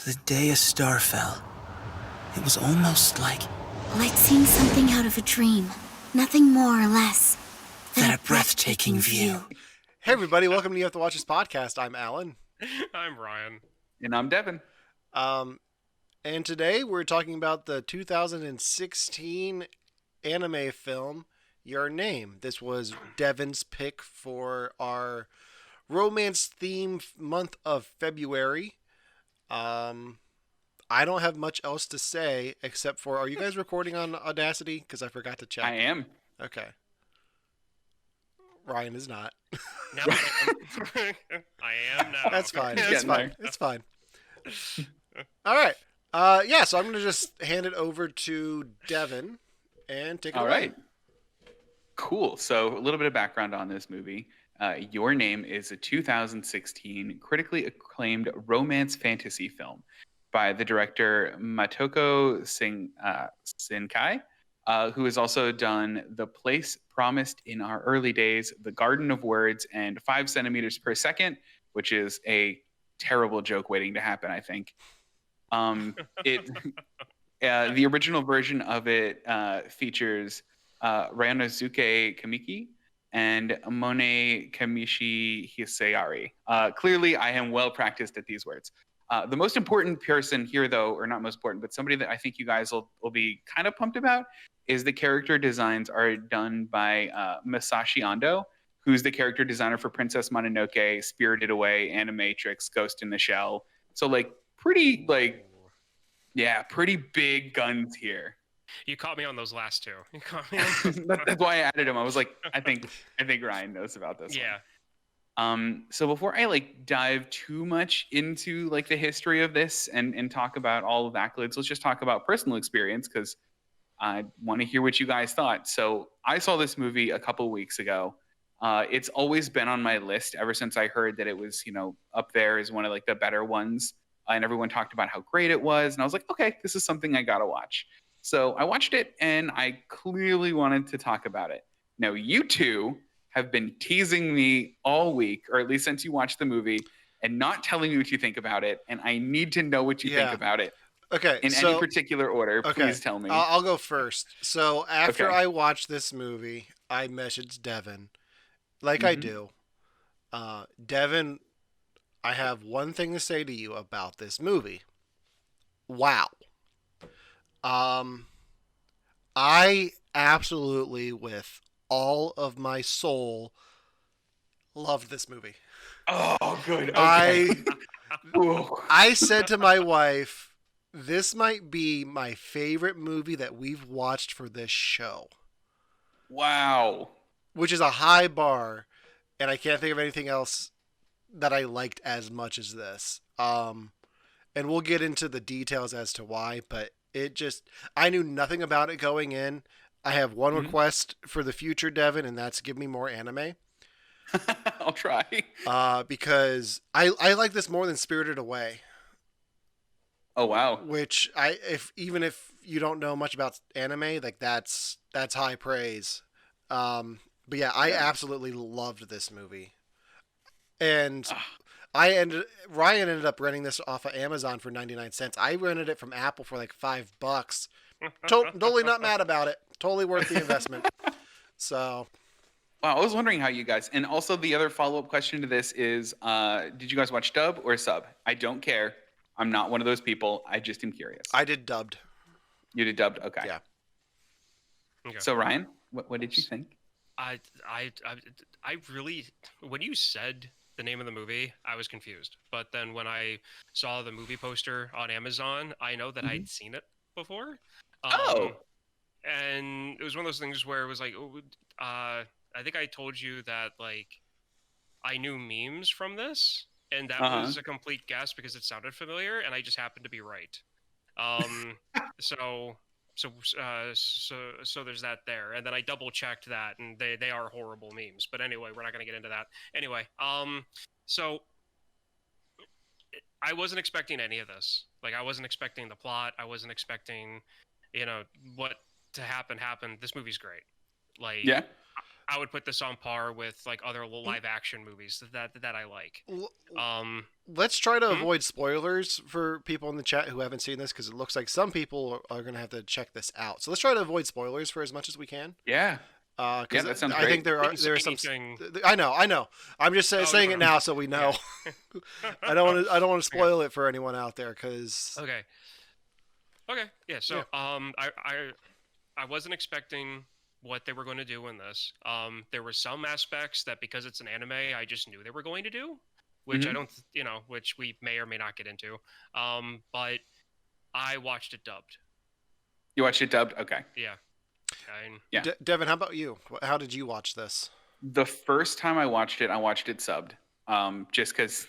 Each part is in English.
The day a star fell, it was almost like seeing something out of a dream. Nothing more or less than a breathtaking view. Hey everybody, welcome to You Have to Watch This podcast. I'm Alan. I'm Ryan. And I'm Devon. And today we're talking about the 2016 anime film, Your Name. This was Devon's pick for our romance theme month of February. I don't have much else to say except for, are you guys recording on Audacity? Because I forgot to check. I am. Okay. Ryan is not. No, I am now. That's fine. He's It's getting fine. there. It's fine. All right. So I'm going to just hand it over to Devon and take it All away. right. Cool. So a little bit of background on this movie. Your Name is a 2016 critically acclaimed romance fantasy film by the director Matoko Shinkai, who has also done The Place Promised in Our Early Days, The Garden of Words, and 5 centimeters per second, which is a terrible joke waiting to happen, I think. The original version of it features Ryanosuke Kamiki and Mone Kamishi Hisayari. Clearly, I am well practiced at these words. The most important person here, though, or not most important, but somebody that I think you guys will be kind of pumped about, is the character designs are done by Masashi Ando, who's the character designer for Princess Mononoke, Spirited Away, Animatrix, Ghost in the Shell. So, pretty big guns here. You caught me on those last two. You caught me on That's why I added him. I was like, I think Ryan knows about this. Yeah. So before I dive too much into the history of this and talk about all of the accolades, let's just talk about personal experience because I want to hear what you guys thought. So I saw this movie a couple weeks ago. It's always been on my list ever since I heard that it was, up there as one of the better ones. And everyone talked about how great it was. And I was like, okay, this is something I got to watch. So I watched it and I clearly wanted to talk about it. Now, you two have been teasing me all week, or at least since you watched the movie, and not telling me what you think about it. And I need to know what you think about it. Okay. In any particular order, okay, please tell me. I'll go first. So after Okay. I watched this movie, I messaged Devon, I do. Devon, I have one thing to say to you about this movie. Wow. I absolutely, with all of my soul, loved this movie. Oh, good. Okay. I said to my wife, this might be my favorite movie that we've watched for this show. Wow. Which is a high bar, and I can't think of anything else that I liked as much as this. And we'll get into the details as to why, but I knew nothing about it going in. I have one request for the future, Devon, and that's give me more anime. I'll try. Because I like this more than Spirited Away. Oh, wow. Which even if you don't know much about anime, that's high praise. But yeah, I absolutely loved this movie. And Ryan ended up renting this off of Amazon for 99 cents. I rented it from Apple for $5. Totally not mad about it. Totally worth the investment. So, wow, I was wondering how you guys, and also the other follow-up question to this is, did you guys watch dub or sub? I don't care. I'm not one of those people. I just am curious. I did dubbed. You did dubbed? Okay. Yeah. Okay. So Ryan, what did you think? I really, when you said the name of the movie, I was confused. But then when I saw the movie poster on Amazon, I know that I'd seen it before. And it was one of those things where it was I think I told you that I knew memes from this, and that was a complete guess because it sounded familiar, and I just happened to be right. So there's that there, and then I double checked that, and they are horrible memes. But anyway, we're not going to get into that. Anyway, so I wasn't expecting any of this. I wasn't expecting the plot. I wasn't expecting, what to happen. This movie's great. Yeah. I would put this on par with like other live action movies that I like. Let's try to Hmm? avoid spoilers for people in the chat who haven't seen this, because it looks like some people are going to have to check this out. So let's try to avoid spoilers for as much as we can. Yeah. Because Yeah, that sounds I think great. there are some. Anything. I know. I'm just Oh, saying you it wanna- now so we know. Yeah. I don't want to spoil it for anyone out there, because Okay. Okay. Yeah. So I wasn't expecting what they were going to do in this. There were some aspects that because it's an anime, I just knew they were going to do, which I don't, which we may or may not get into. But I watched it dubbed. You watched it dubbed? Okay. Yeah. Yeah. Devin, how about you? How did you watch this? The first time I watched it subbed. Just because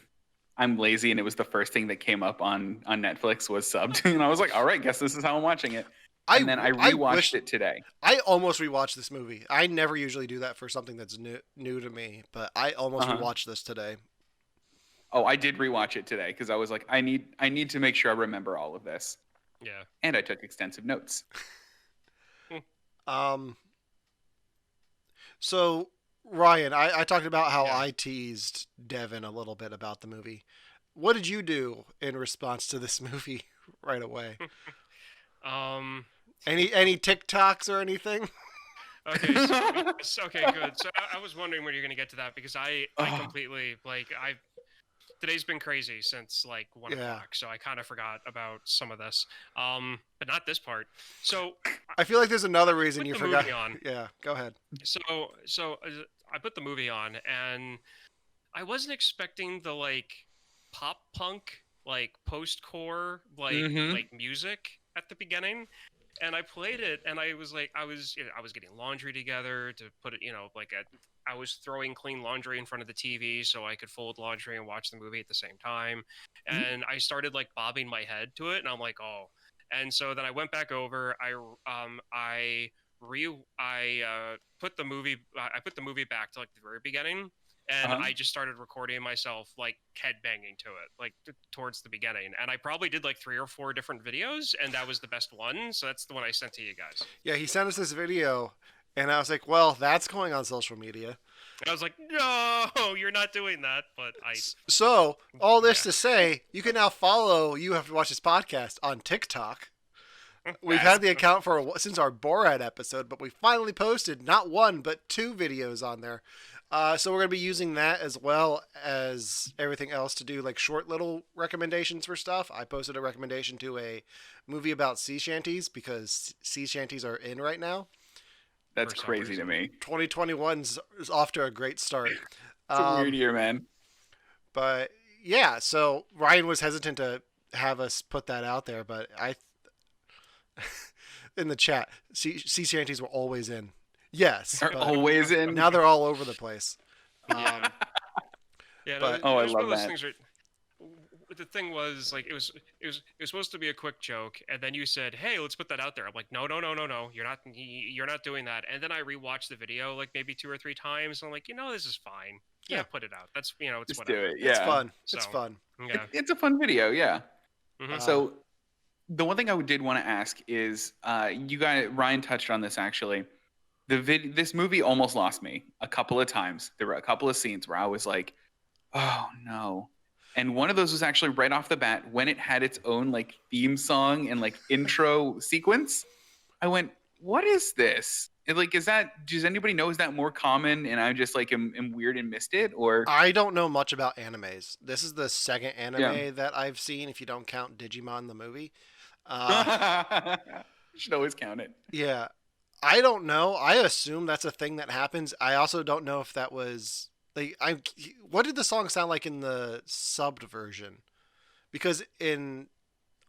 I'm lazy and it was the first thing that came up on Netflix was subbed. And I was like, all right, guess this is how I'm watching it. And then I rewatched it today. I almost rewatched this movie. I never usually do that for something that's new to me, but I almost rewatched this today. Oh, I did rewatch it today because I was like, I need to make sure I remember all of this. Yeah. And I took extensive notes. So Ryan, I talked about how I teased Devin a little bit about the movie. What did you do in response to this movie right away? Any TikToks or anything? Okay. Okay. Good. So I was wondering when you're going to get to that because I completely today's been crazy since like 1 o'clock, so I kind of forgot about some of this, but not this part. So I feel like there's another reason you forgot. On. Yeah, go ahead. So I put the movie on, and I wasn't expecting the like pop punk, like post-core, like music at the beginning. And I played it, and I was getting laundry together to put it, I was throwing clean laundry in front of the TV so I could fold laundry and watch the movie at the same time. And I started like bobbing my head to it, and I'm like, oh. And so then I went back over. I put the movie back to like the very beginning. And I just started recording myself like headbanging to it, like towards the beginning. And I probably did like 3 or 4 different videos, and that was the best one. So that's the one I sent to you guys. Yeah, he sent us this video, and I was like, well, that's going on social media. And I was like, no, you're not doing that. But So all this to say, you can now follow You Have to Watch This Podcast on TikTok. We've had the account since our Borat episode, but we finally posted not 1 but 2 videos on there. So we're going to be using that as well as everything else to do like short little recommendations for stuff. I posted a recommendation to a movie about sea shanties because sea shanties are in right now. That's crazy to me. 2021 is off to a great start. It's a weird year, man. But yeah, so Ryan was hesitant to have us put that out there, but in the chat, sea shanties were always in. Yes, they're always in. Now they're all over the place. Yeah, but I love that. The thing was like it was supposed to be a quick joke, and then you said, "Hey, let's put that out there." I'm like, "No, you're not doing that." And then I rewatched the video like maybe 2 or 3 times, and I'm like, this is fine. Yeah, put it out. That's it's just whatever. do it. Yeah, it's fun. So, it's fun. Yeah, it's a fun video. Yeah. Mm-hmm. So the one thing I did want to ask is, you guys, Ryan touched on this actually. This movie almost lost me a couple of times. There were a couple of scenes where I was like, "Oh no." And one of those was actually right off the bat when it had its own like theme song and like intro sequence. I went, "What is this?" And, like, does anybody know? Is that more common? And I just like am weird and missed it, or I don't know much about animes. This is the second anime that I've seen, if you don't count Digimon the movie. You should always count it. Yeah, I don't know. I assume that's a thing that happens. I also don't know if that was like what did the song sound like in the subbed version? Because in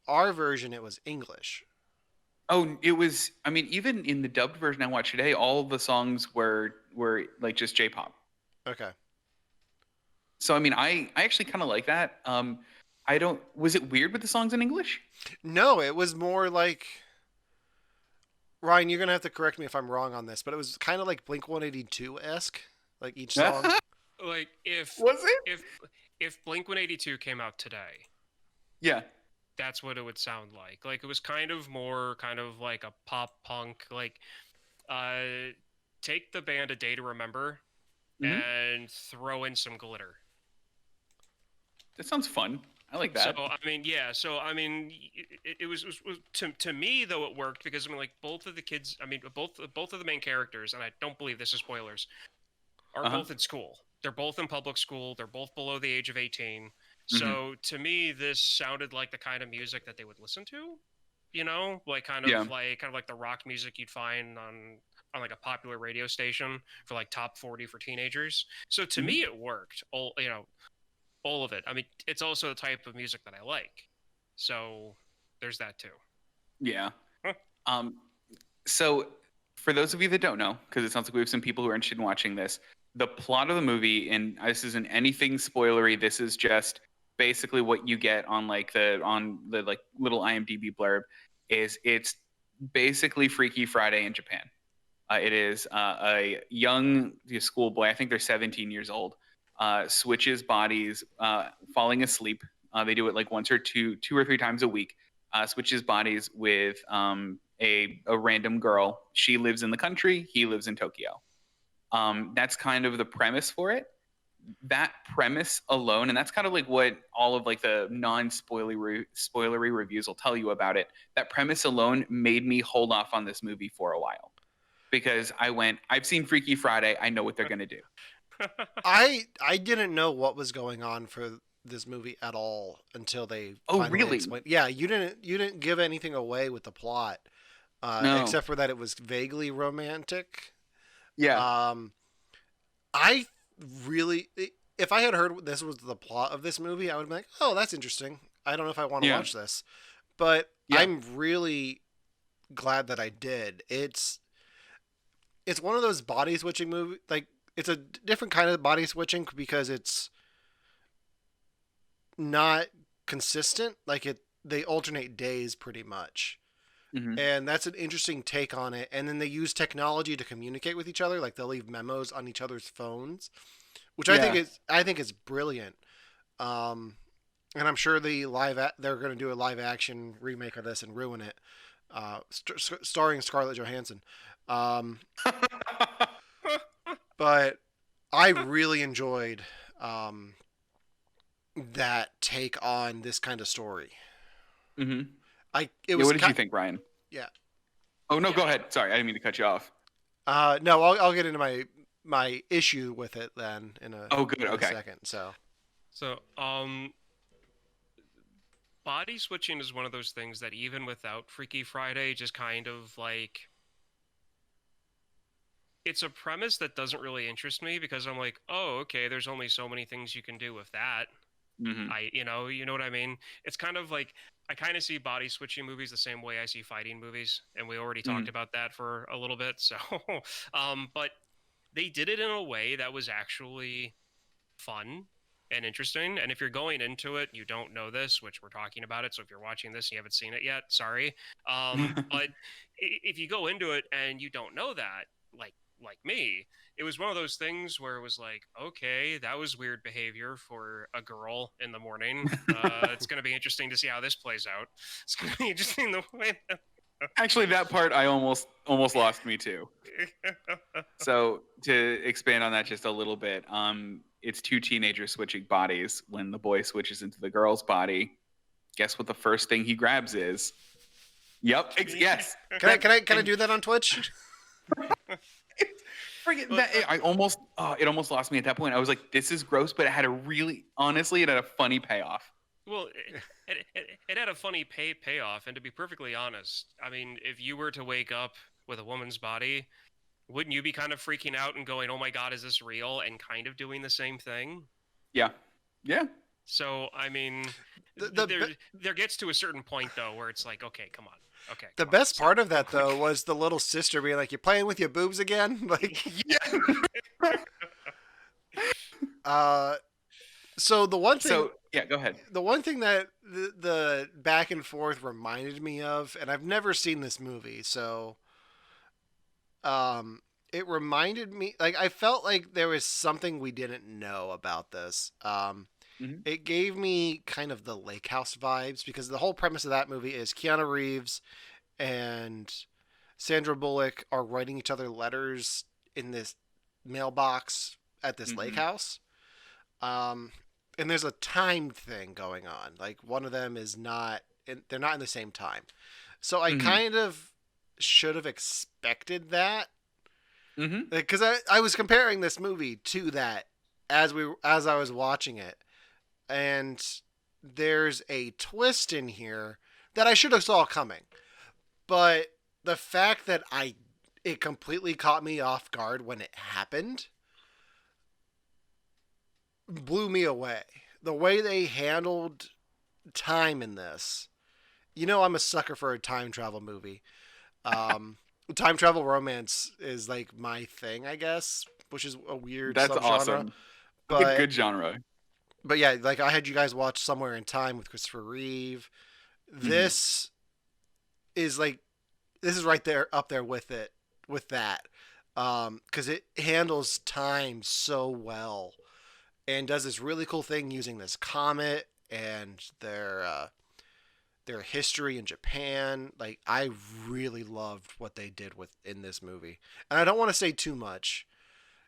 our version it was English. Oh, it was. I mean, even in the dubbed version I watched today, all of the songs were like just J-pop. Okay. So I mean, I actually kind of like that. I don't. Was it weird with the songs in English? No, it was more like. Ryan, you're gonna have to correct me if I'm wrong on this, but it was kind of like Blink-182-esque, like each song. Like if Blink-182 came out today, yeah, that's what it would sound like. Like it was kind of like a pop punk, like take the band A Day to Remember Mhm. and throw in some glitter. That sounds fun. I like So that. I mean, yeah. So I mean, it was to me though it worked because I mean, like both of the kids. I mean, both of the main characters, and I don't believe this is spoilers, are Uh huh. both in school. They're both in public school. They're both below the age of 18. Hmm. So to me, this sounded like the kind of music that they would listen to. You know, like Yeah. kind of like the rock music you'd find on like a popular radio station for like top 40 for teenagers. So to Mhm. me, it worked. All of it. I mean, it's also the type of music that I like. So there's that too. Yeah. Huh. Um. So, for those of you that don't know, because it sounds like we have some people who are interested in watching this, the plot of the movie, and this isn't anything spoilery. This is just basically what you get on the like little IMDb blurb. Is it's basically Freaky Friday in Japan. It is a young schoolboy. I think they're 17 years old. Switches bodies, falling asleep. They do it like once or two or three times a week. Switches bodies with a random girl. She lives in the country. He lives in Tokyo. That's kind of the premise for it. That premise alone, and that's kind of like what all of like the spoilery reviews will tell you about it. That premise alone made me hold off on this movie for a while because I've seen Freaky Friday. I know what they're gonna do. I didn't know what was going on for this movie at all until they Oh, finally really? explained. Yeah, you didn't give anything away with the plot, No. except for that it was vaguely romantic. Yeah. Um, I really, if I had heard this was the plot of this movie, I would be like, oh, that's interesting. I don't know if I want to Yeah. watch this, but Yeah. I'm really glad that I did. It's one of those body switching movie. Like it's a different kind of body switching because it's not consistent. Like they alternate days pretty much. Hmm. And that's an interesting take on it. And then they use technology to communicate with each other. Like they'll leave memos on each other's phones, which Yeah. I think is brilliant. Um, and I'm sure they're going to do a live action remake of this and ruin it, starring Scarlett Johansson. Um, but I really enjoyed um, that take on this kind of story. Hmm. It Yeah, was what did you think, Ryan? yeah. Oh no, Yeah. go ahead. Sorry, I didn't mean to cut you off. No, I'll get into my issue with it then Oh, good. in a Okay. second. So So, body switching is one of those things that even without Freaky Friday, just kind of like it's a premise that doesn't really interest me because I'm like, oh, okay, there's only so many things you can do with that. Hmm. You know what I mean? It's kind of like I kind of see body switching movies the same way I see fighting movies, and we already Hmm. talked about that for a little bit. So, but they did it in a way that was actually fun and interesting. And if you're going into it, you don't know this, which we're talking about it. So if you're watching this and you haven't seen it yet, sorry. But if you go into it and you don't know that, like me, it was one of those things where it was like, okay, that was weird behavior for a girl in the morning. It's going to be interesting to see how this plays out. It's going to be interesting the way. Actually, that part I almost lost me too. So to expand on that just a little bit, it's two teenagers switching bodies. When the boy switches into the girl's body, guess what the first thing he grabs is? Yep. Yes. can I do that on Twitch? Forget that. It almost lost me at that point. I was like, this is gross, but it had it had a funny payoff. Well, it had a funny payoff, and to be perfectly honest, I mean, if you were to wake up with a woman's body, wouldn't you be kind of freaking out and going, "Oh my God, is this real?" and kind of doing the same thing? Yeah. Yeah. So, I mean, The there gets to a certain point though where it's like, okay, come on, okay. the come on, best stop part of real that though quick. was the little sister being like, "You playing with your boobs again?" Like, uh, so So yeah, go ahead. the one thing that the back and forth reminded me of, and I've never seen this movie, so it reminded me, like, I felt like there was something we didn't know about this. Hmm. It gave me kind of the Lake House vibes because the whole premise of that movie is Keanu Reeves and Sandra Bullock are writing each other letters in this mailbox at this lake house. And there's a time thing going on. Like one of them is not, they're not in the same time. So I kind of should have expected that. Because I was comparing this movie to that as I was watching it. And there's a twist in here that I should have saw coming. But the fact that it completely caught me off guard when it happened blew me away. The way they handled time in this. I'm a sucker for a time travel movie. Time travel romance is like my thing, I guess, which is a weird That's subgenre. awesome. But It's a good genre. But yeah, like I had you guys watch Somewhere in Time with Christopher Reeve. This is right there up there with that. Because it handles time so well and does this really cool thing using this comet and their history in Japan. Like I really loved what they did in this movie. And I don't want to say too much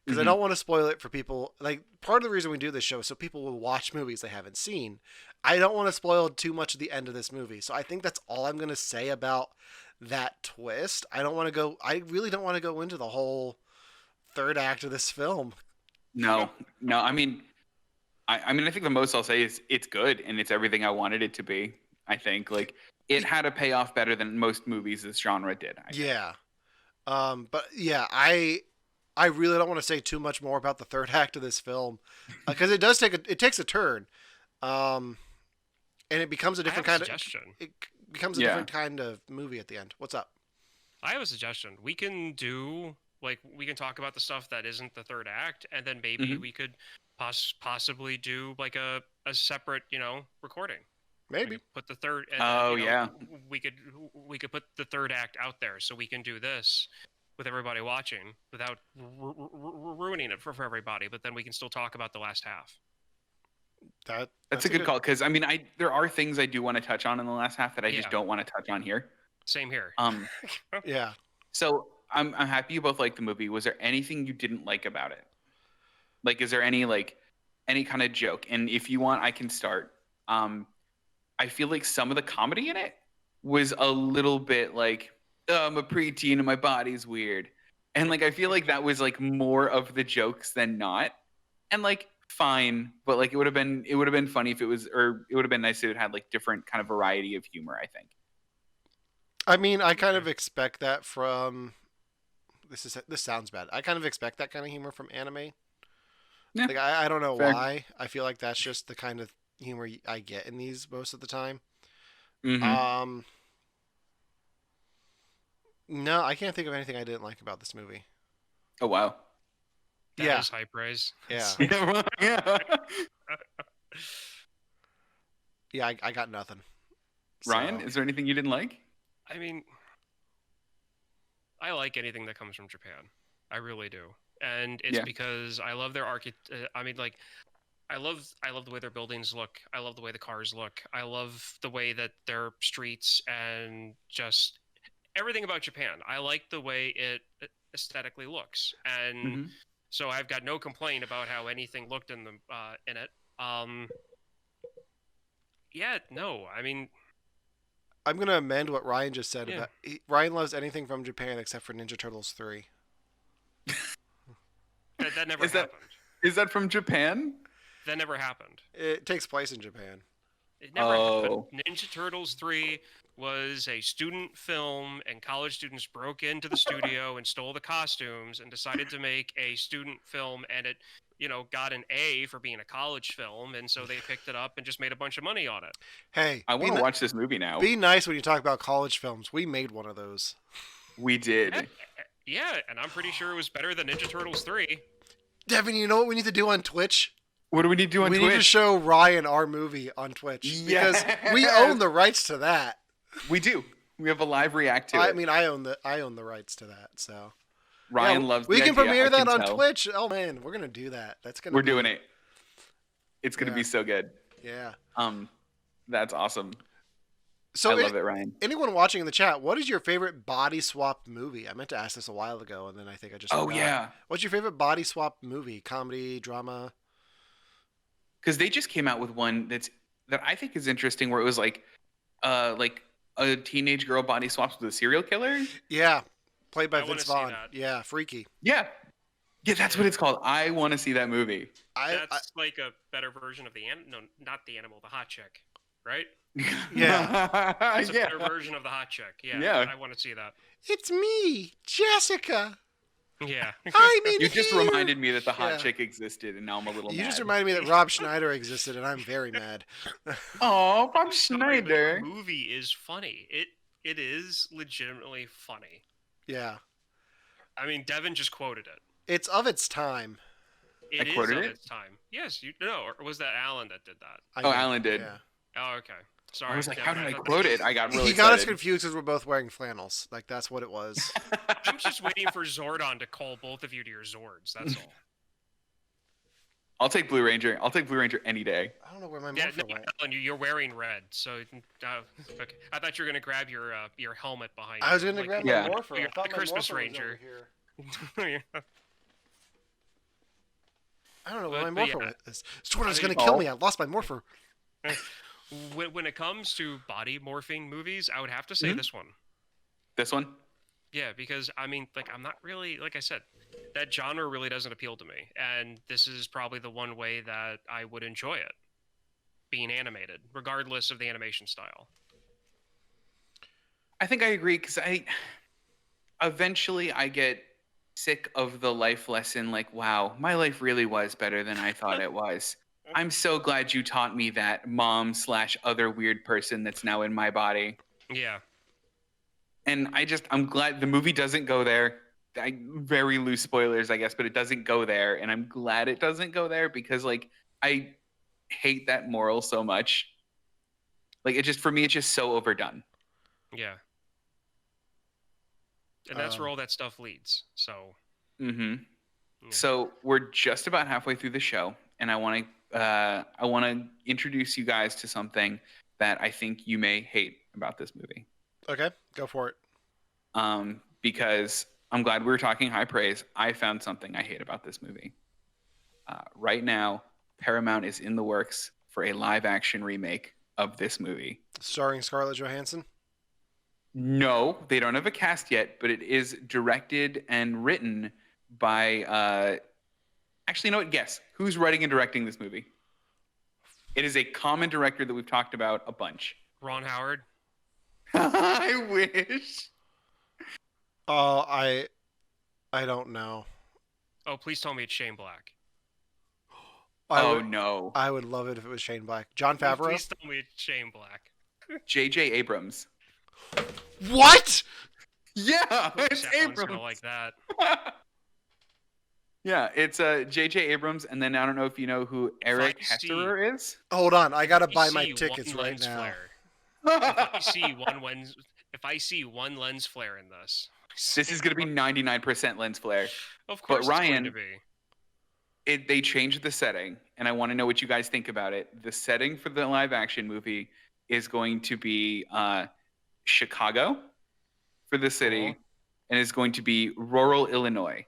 because I don't want to spoil it for people. Like part of the reason we do this show is so people will watch movies they haven't seen. I don't want to spoil too much of the end of this movie. So I think that's all I'm going to say about that twist. I really don't want to go into the whole third act of this film. No. I mean, I think the most I'll say is it's good and it's everything I wanted it to be. I think like it had a payoff better than most movies this genre did. Yeah. But yeah, I really don't want to say too much more about the third act of this film because it takes a turn. And it becomes a different kind of different kind of movie at the end. What's up? I have a suggestion. We can talk about the stuff that isn't the third act, and then maybe we could possibly do like a separate, recording. Maybe put the third. We could put the third act out there, so we can do this with everybody watching without ruining it for everybody. But then we can still talk about the last half. That's a good call because I mean, there are things I do want to touch on in the last half that I just don't want to touch on here. Same here. Yeah. So I'm happy you both liked the movie. Was there anything you didn't like about it? Like, is there any kind of joke? And if you want, I can start. I feel like some of the comedy in it was a little bit like, oh, I'm a preteen and my body's weird. And like, I feel like that was like more of the jokes than not. And like, fine. But like, it would have been funny if it was, or it would have been nice if it had like different kind of variety of humor, I think. I mean, I kind of expect that from, this sounds bad. I kind of expect that kind of humor from anime. Yeah, like, I don't know why. I feel like that's just the kind of humor I get in these most of the time. No, I can't think of anything I didn't like about this movie. Oh wow. That is high praise. Yeah. Yeah, I got nothing. Ryan, is there anything you didn't like? I mean, I like anything that comes from Japan. I really do. And it's because I love their I love the way their buildings look. I love the way the cars look. I love the way that their streets and just everything about Japan. I like the way it aesthetically looks, and so I've got no complaint about how anything looked in it. I mean, I'm gonna amend what Ryan just said about Ryan loves anything from Japan except for Ninja Turtles 3. That never happened. Is that from Japan? That never happened. It takes place in Japan. It never happened. Ninja Turtles 3 was a student film, and college students broke into the studio and stole the costumes and decided to make a student film, and it, got an A for being a college film, and so they picked it up and just made a bunch of money on it. Hey, I want to watch this movie now. Be nice when you talk about college films. We made one of those. We did. Yeah, and I'm pretty sure it was better than Ninja Turtles 3. Devin, you know what we need to do on Twitch? What do we need to do on Twitch? We need to show Ryan our movie on Twitch. Because we own the rights to that. We do. We have a live react to it. I mean, I own the rights to that, so. Ryan loves the We can idea, premiere that on Twitch. Oh man, we're gonna do that. We're doing it. It's gonna be so good. Yeah. That's awesome. So I love it, Ryan. anyone watching in the chat, what is your favorite body swap movie? I meant to ask this a while ago, and then I think I just Oh forgot. yeah, What's your favorite body swap movie? Comedy, drama? because they just came out with one that I think is interesting, where it was like a teenage girl body swaps with a serial killer. Yeah, played by I wanna Vince see Vaughn. that. Yeah, freaky. Yeah, yeah, that's what it's called. I want to see that movie. That's like a better version of no, not the animal, the hot chick, right? Yeah. It's a better version of the hot chick. Yeah, Yeah. I want to see that. It's me, Jessica. Yeah. I'm in You just here. reminded me that the hot Yeah. chick existed, and now I'm a little You mad. just reminded me that Rob Schneider existed, and I'm very mad. Oh, Bob Sorry, but Schneider. the movie is funny. It is legitimately funny. Yeah, I mean, Devon just quoted it. it's of its time. It is quoted of it? its time. Yes, or was that Alan that did that? I Oh, know. Alan did. Yeah. Oh, okay. Sorry. I was like, Devon, how did I thought- quote it? I got really He got us excited. confused because we're both wearing flannels. Like that's what it was. I'm just waiting for Zordon to call both of you to your Zords. That's all. I'll take Blue Ranger. I'll take Blue Ranger any day. I don't know where my Yeah, morpher no, went. Alan, you're wearing red, so okay. I thought you were gonna grab your helmet behind. I was you, gonna like grab Yeah. my morpher. I You're thought the my Christmas morpher Ranger. was over here. I don't know where But- my but morpher yeah. went. Zordon's I gonna mean- kill me. I lost my morpher. when it comes to body morphing movies, I would have to say Mhm. this one. This one? Yeah, because I mean, like, I'm not really, like I said, that genre really doesn't appeal to me, and this is probably the one way that I would enjoy it, being animated, regardless of the animation style. I think I agree because eventually I get sick of the life lesson. Like, wow, my life really was better than I thought it was. I'm so glad you taught me that, mom/other weird person that's now in my body. Yeah, And I'm glad the movie doesn't go there. Very loose spoilers, I guess, but it doesn't go there. And I'm glad it doesn't go there because, like, I hate that moral so much. Like, for me, it's just so overdone. yeah, and that's Um, where all that stuff leads. So, Mm-hmm. yeah. So we're just about halfway through the show, and I want to introduce you guys to something that I think you may hate about this movie. Okay, go for it. Because I'm glad we were talking high praise. I found something I hate about this movie. Right now, Paramount is in the works for a live-action remake of this movie. Starring Scarlett Johansson. No, they don't have a cast yet, but it is directed and written by. Actually, you know what? Guess who's writing and directing this movie? It is a common director that we've talked about a bunch. Ron Howard. I wish. Oh, I don't know. Oh, please tell me it's Shane Black. No, I would love it if it was Shane Black. John Favreau. Please tell me it's Shane Black. J.J. Abrams. What? Yeah, it's Sounds Abrams. gonna like that. Yeah, it's J.J. Abrams, and then I don't know if you know who Eric I see- Hesserer is. Hold on, I gotta If buy I my see tickets one right lens now. flare- If I see one lens flare in this, This is going to be 99% lens flare. of course, it's going Ryan- to be. They changed the setting, and I want to know what you guys think about it. The setting for the live-action movie is going to be Chicago for the city, Cool. and it's going to be rural Illinois.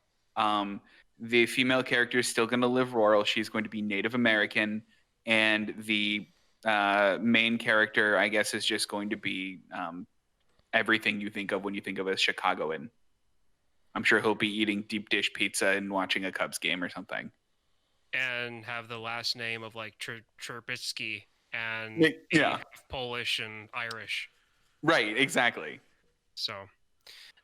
The female character is still going to live rural. She's going to be Native American, and the main character, I guess, is just going to be everything you think of when you think of a Chicagoan. I'm sure he'll be eating deep dish pizza and watching a Cubs game or something. And have the last name of like Trubisky and Yeah. be half Polish and Irish. Right, exactly. So,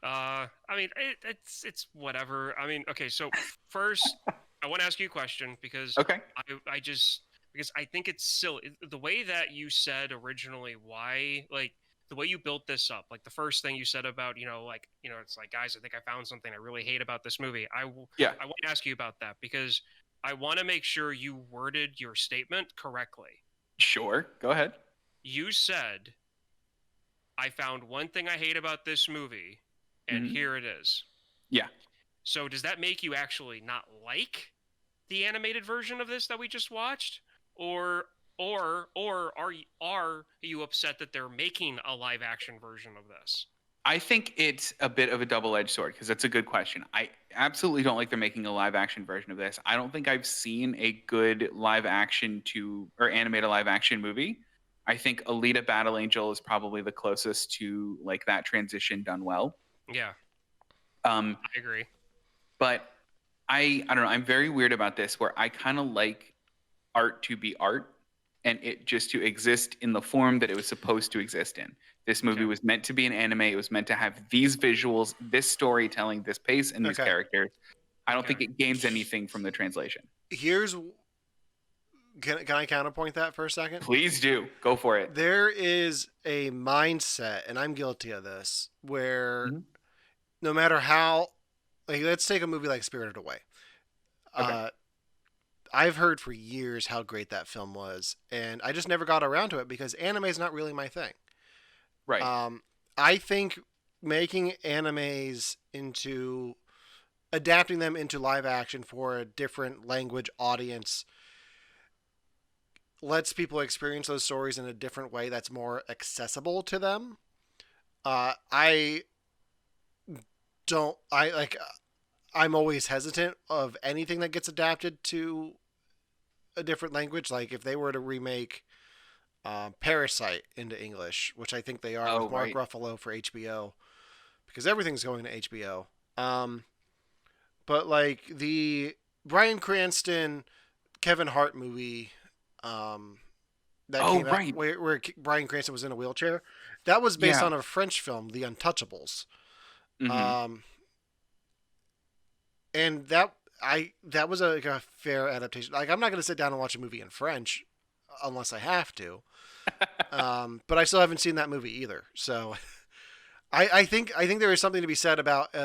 I mean, it's whatever. I mean, okay. So first, I want to ask you a question because Okay. I just because I think it's silly the way that you said originally why like the way you built this up, like the first thing you said about it's like, guys, I think I found something I really hate about this movie. I want to ask you about that because I want to make sure you worded your statement correctly. Sure. Go ahead. You said, I found one thing I hate about this movie, and Mhm. here it is. Yeah. So does that make you actually not like the animated version of this that we just watched? Or or are you upset that they're making a live action version of this? I think it's a bit of a double-edged sword because that's a good question. I absolutely don't like they're making a live action version of this. I don't think I've seen a good live action to or animated live action movie. I think Alita Battle Angel is probably the closest to like that transition done well. Yeah, Um, I agree. but I don't know. I'm very weird about this where I kind of like art to be art and it just to exist in the form that it was supposed to exist in. This movie Okay. was meant to be an anime. It was meant to have these visuals, this storytelling, this pace, and these Okay. characters. I don't Okay. think it gains anything from the translation. Here's can I counterpoint that for a second? Please do. Go for it. There is a mindset, and I'm guilty of this, where Mhm. no matter how, like, let's take a movie like Spirited Away. Okay. I've heard for years how great that film was, and I just never got around to it because anime is not really my thing. Right. I think making animes into adapting them into live action for a different language audience lets people experience those stories in a different way that's more accessible to them. I don't. I like. I'm always hesitant of anything that gets adapted to a different language. Like if they were to remake Parasite into English, which I think they are Oh, with Mark right. Ruffalo for HBO, because everything's going to HBO. But like the Bryan Cranston Kevin Hart movie that Oh, came out right. where Bryan Cranston was in a wheelchair, that was based Yeah. on a French film, The Untouchables. Mhm. And that was like a fair adaptation. Like I'm not going to sit down and watch a movie in French unless I have to. But I still haven't seen that movie either. So I think there is something to be said about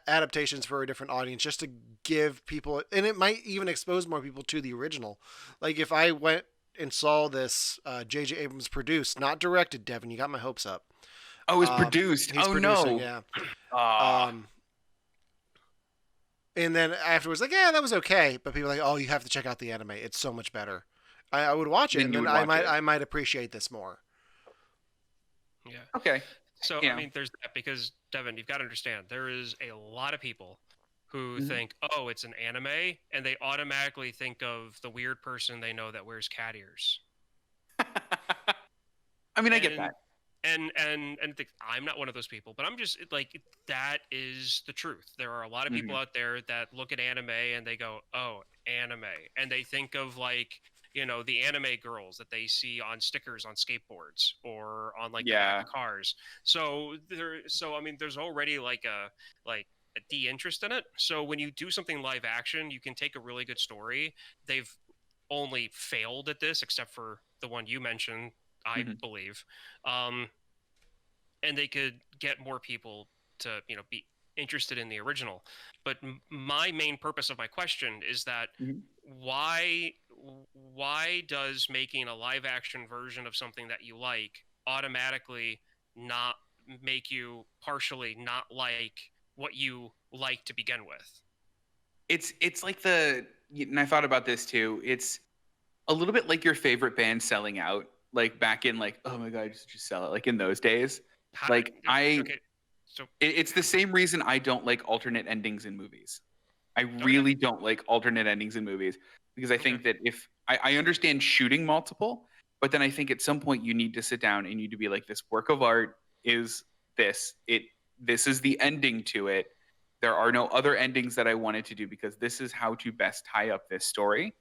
adaptations for a different audience, just to give people, and it might even expose more people to the original. Like if I went and saw this J.J. Abrams produced, not directed, Devin, you got my hopes up. Oh, it's produced. He's Oh, producing, no. yeah. Ah. And then afterwards, like, yeah, that was okay. But people are like, oh, you have to check out the anime. It's so much better. I would watch it, Then and you then would watch it. I might appreciate this more. Yeah. Okay. So Yeah. I mean, there's that because Devin, you've got to understand there is a lot of people who Mhm. think, oh, it's an anime, and they automatically think of the weird person they know that wears cat ears. I mean, I get that. And I'm not one of those people, but I'm just like that is the truth. There are a lot of people Mhm. out there that look at anime and they go, "Oh, anime," and they think of like the anime girls that they see on stickers on skateboards or on like the back Yeah. of cars. So I mean, there's already like a de-interest in it. So when you do something live action, you can take a really good story. They've only failed at this, except for the one you mentioned, I Mhm. believe. Um, and they could get more people to be interested in the original. But my main purpose of my question is that Mhm. why why does making a live action version of something that you like automatically not make you partially not like what you like to begin with? It's like and I thought about this too. It's a little bit like your favorite band selling out, like back in like, oh my god, just sell it, like in those days. How, Like okay, so it's the same reason I don't like alternate endings in movies. I okay, really don't like alternate endings in movies because I okay, think that if I understand shooting multiple, but then I think at some point you need to sit down and you need to be like, this work of art is this is the ending to it. There are no other endings that I wanted to do because this is how to best tie up this story.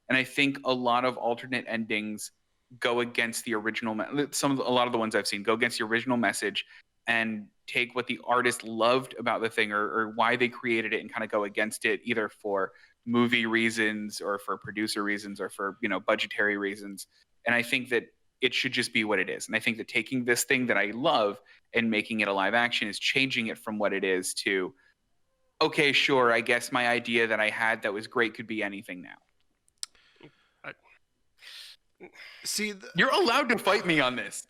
And I think a lot of alternate endings go against the original. A lot of the ones I've seen go against the original message and take what the artist loved about the thing or why they created it and kind of go against it, either for movie reasons or for producer reasons or for budgetary reasons. And I think that it should just be what it is. And I think that taking this thing that I love and making it a live action is changing it from what it is to, okay, sure, I guess my idea that I had that was great could be anything now. I, See, You're allowed to fight me on this.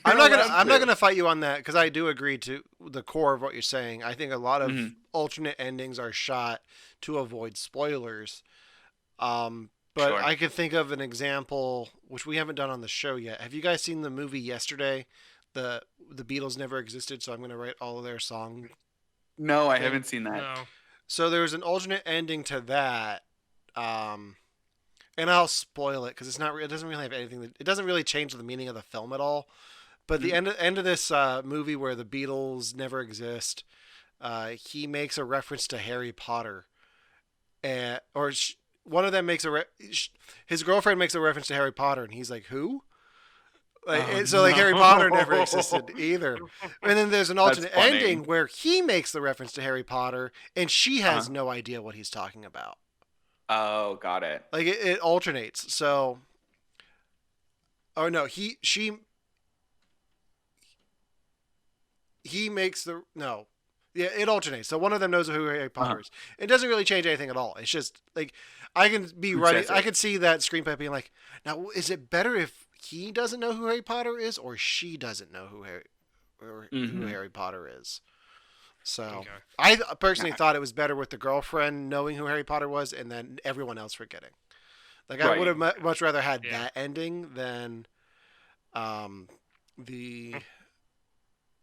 I'm You're not gonna allowed I'm not to. gonna fight you on that because I do agree to the core of what you're saying. I think a lot of Mhm. alternate endings are shot to avoid spoilers. Um, But Sure. I could think of an example which we haven't done on the show yet. Have you guys seen the movie Yesterday? The Beatles never existed, so I'm going to write all of their song. No, I Okay. haven't seen that. No. So there's an alternate ending to that, and I'll spoil it because it's not. It doesn't really have anything. It doesn't really change the meaning of the film at all. But the end of this movie where the Beatles never exist, he makes a reference to Harry Potter, one of them makes his girlfriend makes a reference to Harry Potter, and he's like, "Who?" Like Harry Potter never existed either. And then there's an alternate ending where he makes the reference to Harry Potter, and she has no idea what he's talking about. Oh, got it. Like it alternates. So, oh no, he makes the no. Yeah, it alternates. So one of them knows who Harry Potter is. It doesn't really change anything at all. It's just like I can be ready. I can see that screenplay being like, now is it better if he doesn't know who Harry Potter is or she doesn't know who Harry Potter is? So Okay. I personally thought it was better with the girlfriend knowing who Harry Potter was and then everyone else forgetting. Like I would have much rather had that ending than the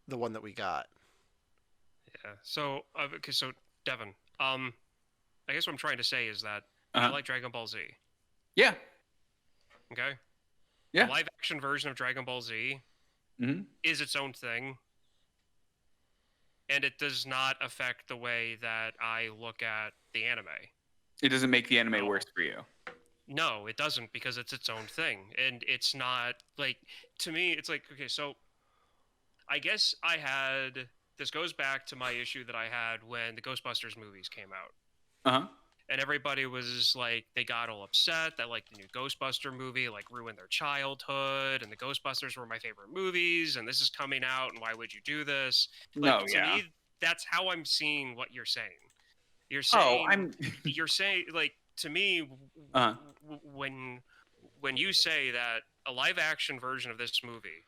one that we got. Yeah. So, so Devin, I guess what I'm trying to say is that I like Dragon Ball Z. Yeah. Okay. Yeah. The live action version of Dragon Ball Z is its own thing, and it does not affect the way that I look at the anime. It doesn't make the anime worse for you. No, it doesn't, because it's its own thing, and it's not like, to me, it's like, okay, so I guess this goes back to my issue that I had when the Ghostbusters movies came out. And everybody was like, they got all upset that like the new Ghostbuster movie like ruined their childhood, and the Ghostbusters were my favorite movies, and this is coming out, and why would you do this? Like, to me, that's how I'm seeing what you're saying. You're saying, you're saying, like, to me, when you say that a live action version of this movie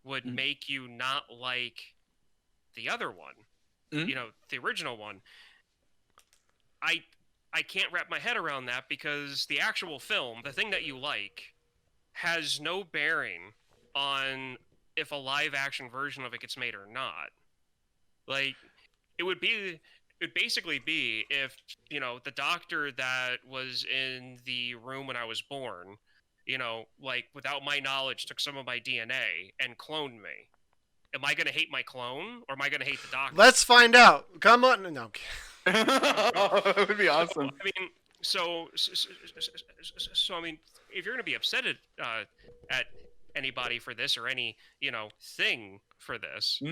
would make you not like the other one, you know, the original one, I can't wrap my head around that, because the actual film, the thing that you like, has no bearing on if a live action version of it gets made or not. Like, it would basically be if, you know, the doctor that was in the room when I was born, you know, like, without my knowledge, took some of my DNA and cloned me. Am I going to hate my clone, or am I going to hate the doctor? Let's find out. Come on. No. That would be awesome. I mean, so I mean, if you're going to be upset at anybody for this, or any, you know, thing for this,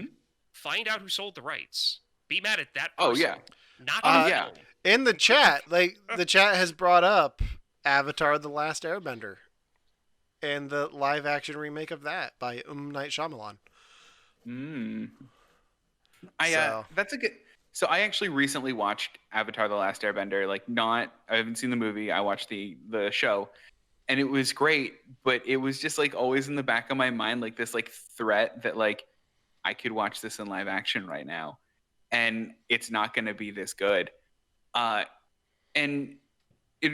find out who sold the rights. Be mad at that person. Oh, yeah. Not the film. In the chat, like, the chat has brought up Avatar: The Last Airbender and the live action remake of that by Night Shyamalan. That's a good. So I actually recently watched Avatar: The Last Airbender. Like, I haven't seen the movie. I watched the show, and it was great. But it was just like always in the back of my mind, like this like threat that like I could watch this in live action right now, and it's not going to be this good. And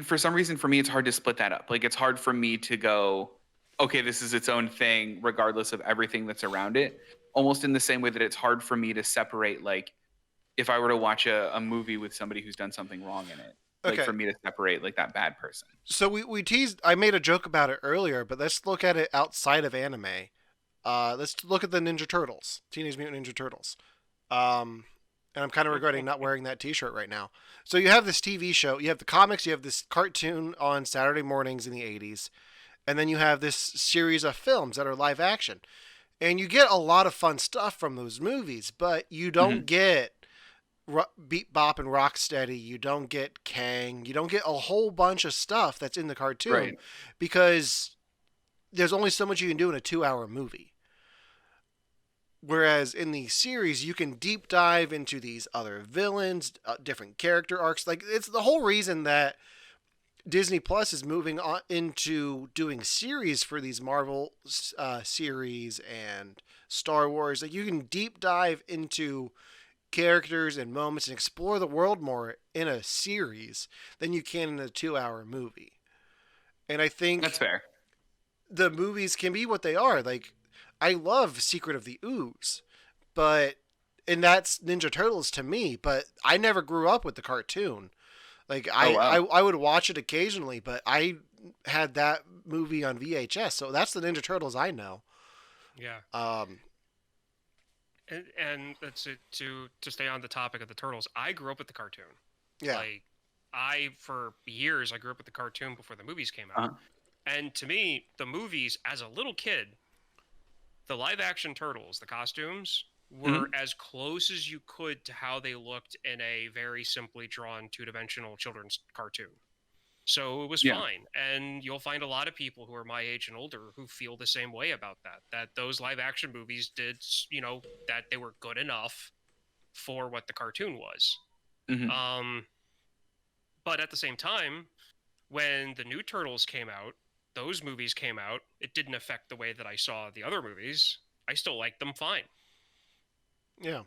for some reason, for me, it's hard to split that up. Like, it's hard for me to go, okay, this is its own thing, regardless of everything that's around it. Almost in the same way that it's hard for me to separate, like, if I were to watch a movie with somebody who's done something wrong in it, like, for me to separate, like, that bad person. So we teased, I made a joke about it earlier, but let's look at it outside of anime. Let's look at the Ninja Turtles, Teenage Mutant Ninja Turtles. And I'm kind of regretting not wearing that t-shirt right now. So you have this TV show, you have the comics, you have this cartoon on Saturday mornings in the 80s, and then you have this series of films that are live action. And you get a lot of fun stuff from those movies, but you don't get Beat Bop and Rocksteady, you don't get Kang, you don't get a whole bunch of stuff that's in the cartoon, because there's only so much you can do in a 2-hour movie. Whereas in the series, you can deep dive into these other villains, different character arcs. Like, it's the whole reason that Disney Plus is moving on into doing series for these Marvel series and Star Wars. Like, you can deep dive into characters and moments and explore the world more in a series than you can in a 2-hour movie. And I That's think fair. the movies can be what they are. Like, I love Secret of the Ooze, but and that's Ninja Turtles to me. But I never grew up with the cartoon. Like Oh wow. I would watch it occasionally, but I had that movie on VHS, so that's the Ninja Turtles I know. Yeah. Um, And that's it, to stay on the topic of the turtles. I grew up with the cartoon. yeah, Like for years I grew up with the cartoon before the movies came out. Uh-huh. And to me, the movies as a little kid, the live action turtles, the costumes were Mhm. as close as you could to how they looked in a very simply drawn two-dimensional children's cartoon. So it was Yeah. fine. And you'll find a lot of people who are my age and older who feel the same way about that. That those live action movies did, that they were good enough for what the cartoon was. Mhm. Um, but at the same time, when the new Turtles came out, those movies came out, it didn't affect the way that I saw the other movies. I still liked them fine. yeah.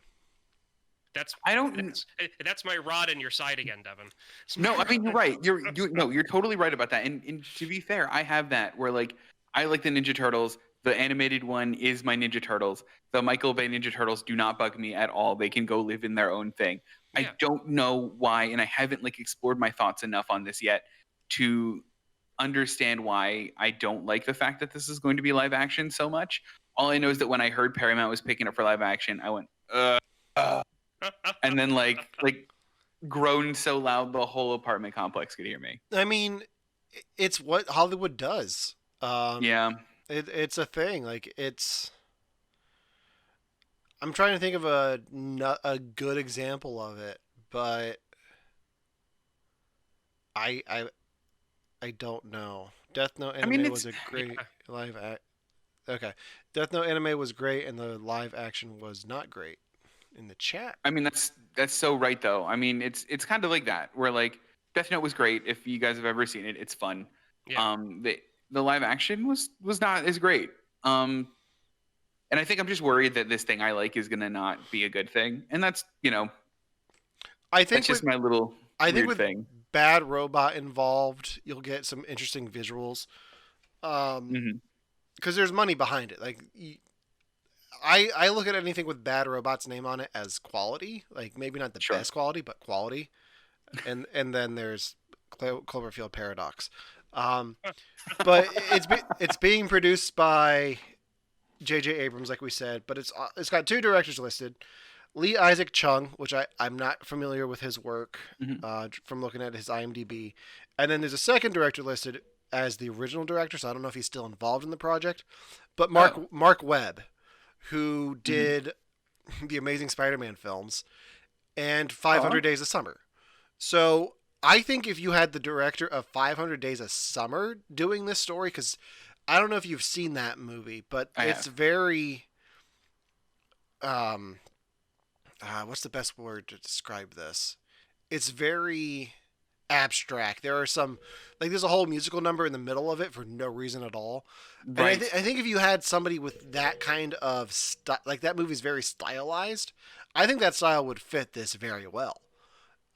That's I don't. that's my rod in your side again, Devin. No, I mean you're right. You're totally right about that. And to be fair, I have that where like I like the Ninja Turtles. The animated one is my Ninja Turtles. The Michael Bay Ninja Turtles do not bug me at all. They can go live in their own thing. I Yeah. don't know why, and I haven't like explored my thoughts enough on this yet to understand why I don't like the fact that this is going to be live action so much. All I know is that when I heard Paramount was picking up for live action, I went, and then like groaned so loud the whole apartment complex could hear me. I mean, it's what Hollywood does. Yeah. It's a thing. Like it's. I'm trying to think of a good example of it, but I I I don't know. Death Note I mean, anime was it's a great live act. Okay, Death Note anime was great, and the live action was not great. In the chat, I mean that's so right though. I mean, it's kind of like that where like Death Note was great. If you guys have ever seen it, it's fun. Yeah. The live action was not as great. And I think I'm just worried that this thing I like is gonna not be a good thing, and that's I that's think just with my little I think weird with thing. Bad Robot involved, you'll get some interesting visuals. Hmm. Because there's money behind it. Like I look at anything with Bad Robot's name on it as quality. Like maybe not the Sure. best quality, but quality. And then there's Cloverfield Paradox. But it's being produced by J.J. Abrams, like we said, but it's got two directors listed. Lee Isaac Chung, which I'm not familiar with his work Hmm. from looking at his IMDb, and then there's a second director listed as the original director, so I don't know if he's still involved in the project. But Oh. Mark Webb, who Hmm. did the Amazing Spider-Man films and Oh. 500 Days of Summer. So I think if you had the director of 500 Days of Summer doing this story, because I don't know if you've seen that movie, but I it's have. very um, what's the best word to describe this? It's very abstract. There are some like there's a whole musical number in the middle of it for no reason at all. And Right. I think if you had somebody with that kind of like that movie's very stylized, I think that style would fit this very well.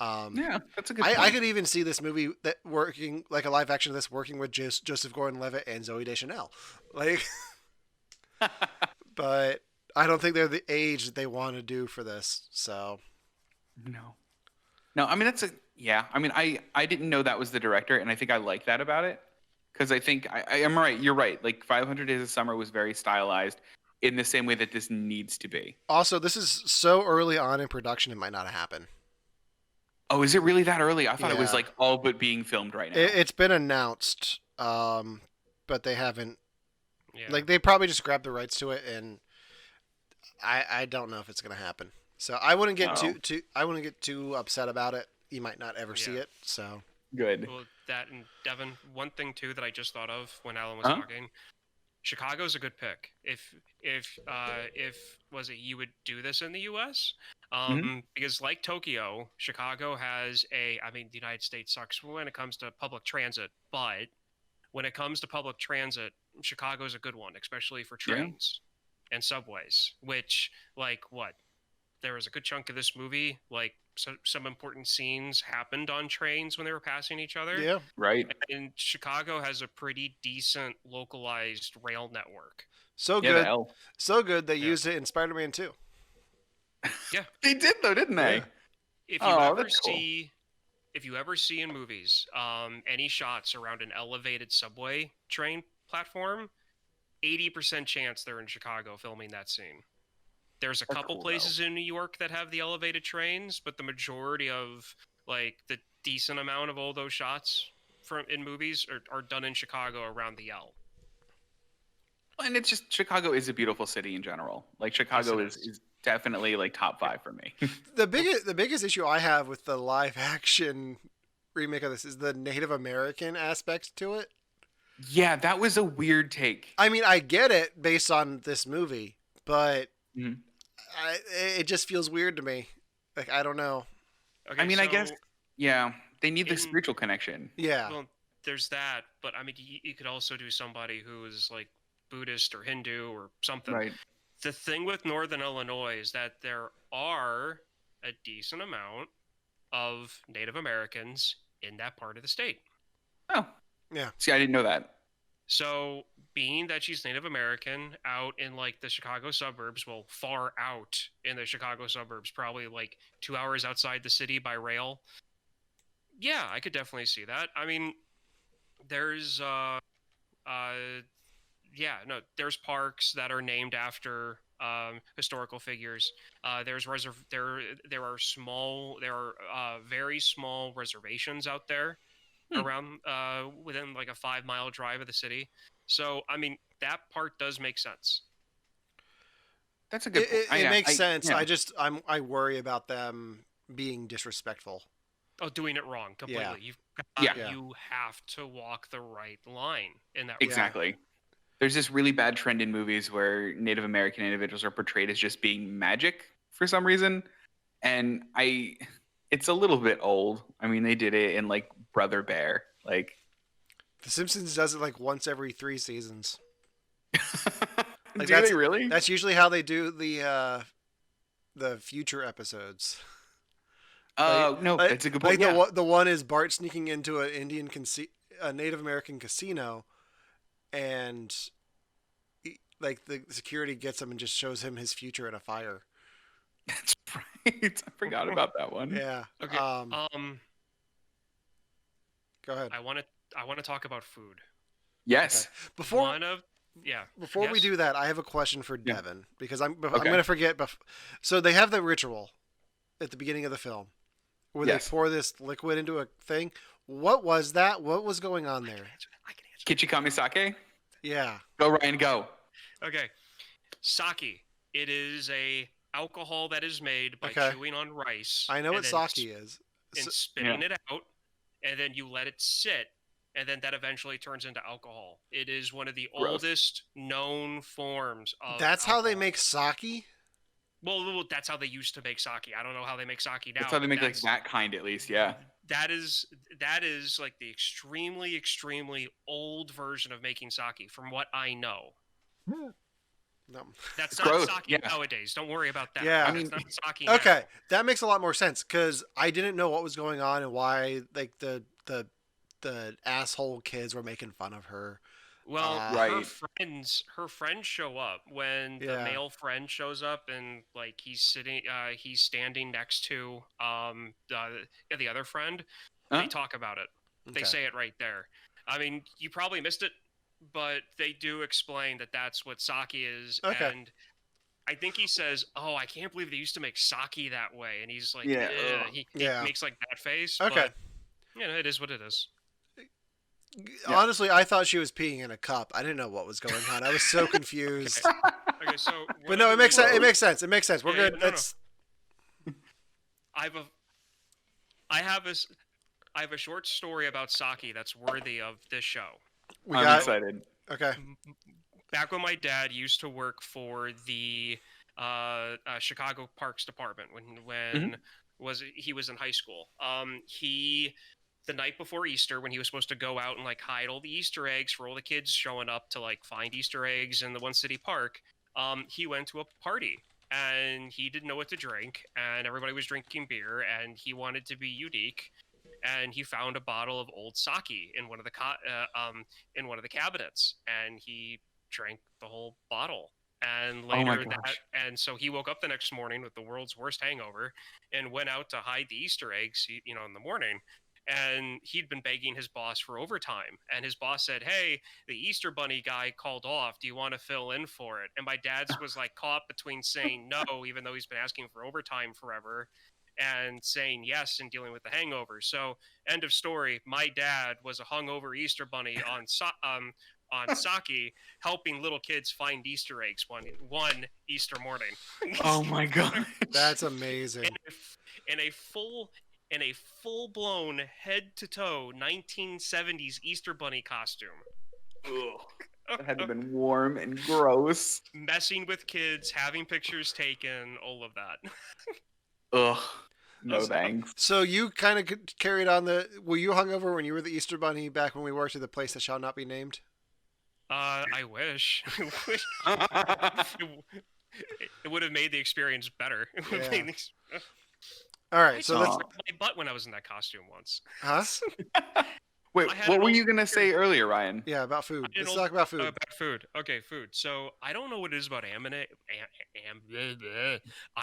Um, Yeah, that's a good I point. could even see this movie that working like a live action of this working with Joseph Gordon-Levitt and Zoe Deschanel, like, but I don't think they're the age that they want to do for this. So No. No, I mean that's a yeah. I mean I didn't know that was the director, and I think I like that about it because I think I am right. You're right. Like 500 Days of Summer was very stylized in the same way that this needs to be. also this is so early on in production, it might not happen. Oh, is it really that early? I thought it was Yeah, like all but being filmed right now. it's been announced, but they haven't. Yeah. Like they probably just grabbed the rights to it, and I don't know if it's gonna happen. So I wouldn't get Oh, too upset about it. You might not ever see Yeah. it. So good. Well, that and Devin, one thing too that I just thought of when Alan was Huh? talking, Chicago's a good pick. If was it you would do this in the U.S. Hmm. Because like Tokyo, Chicago has I mean, the United States sucks when it comes to public transit, but when it comes to public transit, Chicago's a good one, especially for Yeah. trains and subways. Which, like, what there was a good chunk of this movie, like some important scenes happened on trains when they were passing each other. Yeah. Right. And Chicago has a pretty decent localized rail network. So Yeah, good. the L. So good they Yeah. used it in Spider-Man 2. Yeah. They did though, didn't they? Yeah. If you Oh, ever that's cool. see if you ever see in movies any shots around an elevated subway train platform, 80% chance they're in Chicago filming that scene. There's a That's couple cool, places in New York that have the elevated trains, but the majority of like the decent amount of all those shots from in movies are done in Chicago around the L. And it's just Chicago is a beautiful city in general. Like Chicago Yes, it is definitely like top 5 for me. The biggest issue I have with the live action remake of this is the Native American aspect to it. Yeah, that was a weird take. I mean, I get it based on this movie, but Mhm. it just feels weird to me. Like, I don't know. Okay, I mean, I so guess yeah, they need the in- spiritual connection. Yeah. well, there's that, but I mean, you could also do somebody who is like Buddhist or Hindu or something. Right. The thing with Northern Illinois is that there are a decent amount of Native Americans in that part of the state. Oh. Yeah. See, I didn't know that. So, being that she's Native American out in like the Chicago suburbs, well, far out in the Chicago suburbs, probably like 2 hours outside the city by rail. Yeah, I could definitely see that. I mean, there's there's parks that are named after historical figures. There are very small reservations out there around within like a 5-mile drive of the city. So I mean that part does make sense. That's a good point. It makes sense. Yeah. I worry about them being disrespectful. Oh, doing it wrong completely. Yeah. You have to walk the right line in that. Exactly. There's this really bad trend in movies where Native American individuals are portrayed as just being magic for some reason. And it's a little bit old. I mean, they did it in like Brother Bear. Like The Simpsons does it like once every 3 seasons. do that's- they really? That's usually how they do the future episodes. Oh, no, Like- that's a good Like point. the one is Bart sneaking into a Native American casino, and like the security gets him and just shows him his future in a fire. That's right. I forgot about that one. Yeah. Okay. Go ahead. I want to talk about food. Yes. Before we Yes? do that, I have a question for Yeah. Devin because I'm Okay. going to forget. So they have the ritual at the beginning of the film where Yes. they pour this liquid into a thing. What was that? What was going on there? I can answer. Kichikami sake? Yeah. Go, Ryan, go. Okay. Sake. It is a alcohol that is made by Okay. chewing on rice. I know and what then sake is. and So- spitting it out, and then you let it sit, and then that eventually turns into alcohol. It is one of the Gross. oldest known forms of. That's how they alcohol. make sake? Well, that's how they used to make sake. I don't know how they make sake now. That's how they but make like that kind, at least. Yeah. That is like the extremely, extremely old version of making sake, from what I know. No. That's It's not gross, sake yeah. nowadays. Don't worry about that. Yeah. I That's mean- not sake. now. Okay, that makes a lot more sense because I didn't know what was going on and why like the asshole kids were making fun of her. Well, Right. her friends show up when the Yeah. male friend shows up, and like he's standing next to the other friend. Huh? They talk about it. They Okay. say it right there. I mean, you probably missed it, but they do explain that that's what sake is. Okay. And I think he says, "Oh, I can't believe they used to make sake that way." And he's like, Yeah, "Ugh." ugh. He Yeah. makes like that face. Okay. But, it is what it is. Honestly, I thought she was peeing in a cup. I didn't know what was going on. I was so confused. Okay, so. But no, it makes sense. It makes sense. It makes sense. We're Yeah, good. no, no. That's I have a short story about sake that's worthy of this show. we I'm got. excited. Okay. Back when my dad used to work for the Chicago Parks Department when he was in high school. The night before Easter, when he was supposed to go out and like hide all the Easter eggs for all the kids showing up to like find Easter eggs in the one city park, he went to a party and he didn't know what to drink, and everybody was drinking beer, and he wanted to be unique, and he found a bottle of old sake in one of the in one of the cabinets, and he drank the whole bottle. And Oh my later gosh. and so he woke up the next morning with the world's worst hangover, and went out to hide the Easter eggs, in the morning. And he'd been begging his boss for overtime, and his boss said, "Hey, the Easter Bunny guy called off. Do you want to fill in for it?" And my dad's was like caught between saying no, even though he's been asking for overtime forever, and saying yes and dealing with the hangover. So, end of story. My dad was a hungover Easter Bunny on sake, helping little kids find Easter eggs one Easter morning. Oh my god. That's amazing. in a full in a full-blown head-to-toe 1970s Easter Bunny costume. That had to have been warm and gross. Messing with kids, having pictures taken, all of that. Ugh. No thanks. So you kind of carried on were you hungover when you were the Easter Bunny back when we worked at the place that shall not be named? I wish. It would have made the experience better. Yeah. All right, so let's. My butt when I was in that costume once. Huh? Wait, what were you gonna say earlier, Ryan? Yeah, about food. Let's talk about food. About food. Okay, food. So I don't know what it is about I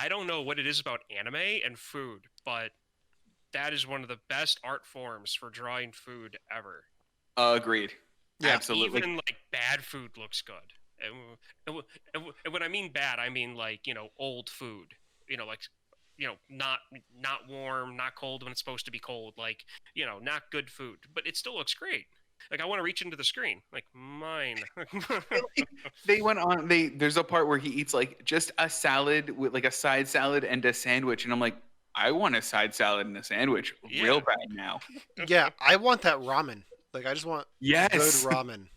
don't know what it is about anime and food, but that is one of the best art forms for drawing food ever. Agreed. Yeah. Absolutely. Even like bad food looks good. And when I mean bad, I mean like, old food. Like, not warm, not cold when it's supposed to be cold. Like, not good food, but it still looks great. Like I want to reach into the screen, like mine. They went on. There's a part where he eats like just a salad with like a side salad and a sandwich, and I'm like, I want a side salad and a sandwich real bad now. Yeah, I want that ramen. Like I just want Yes. good ramen.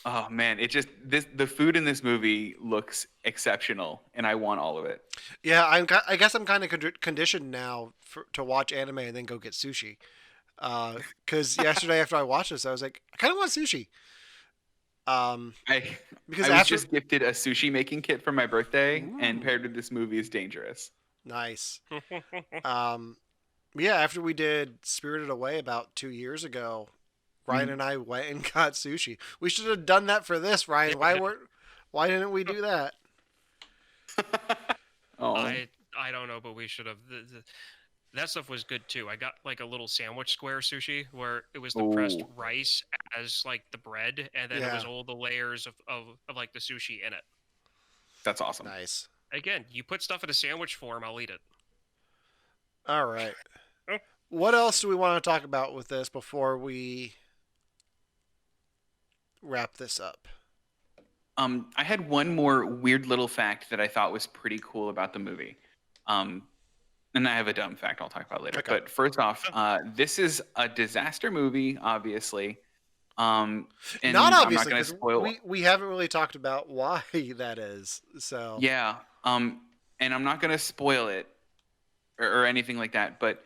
Oh man, the food in this movie looks exceptional, and I want all of it. Yeah, I guess I'm kind of conditioned now to watch anime and then go get sushi. Because yesterday after I watched this, I was like, I kind of want sushi. Because I was just gifted a sushi making kit for my birthday, and paired with this movie is dangerous. Nice. Yeah, after we did Spirited Away about 2 years ago, Ryan and I went and got sushi. We should have done that for this, Ryan. Why didn't we do that? Oh. I don't know, but we should have. That stuff was good too. I got like a little sandwich square sushi where it was the pressed rice as like the bread, and then it was all the layers of like the sushi in it. That's awesome. Nice. Again, you put stuff in a sandwich form, I'll eat it. All right. What else do we want to talk about with this before we wrap this up? I had one more weird little fact that I thought was pretty cool about the movie. And I have a dumb fact I'll talk about later. Okay. But first off, this is a disaster movie, obviously. And Not obviously. I'm not going to spoil. We haven't really talked about why that is. So Yeah. And I'm not going to spoil it or anything like that. But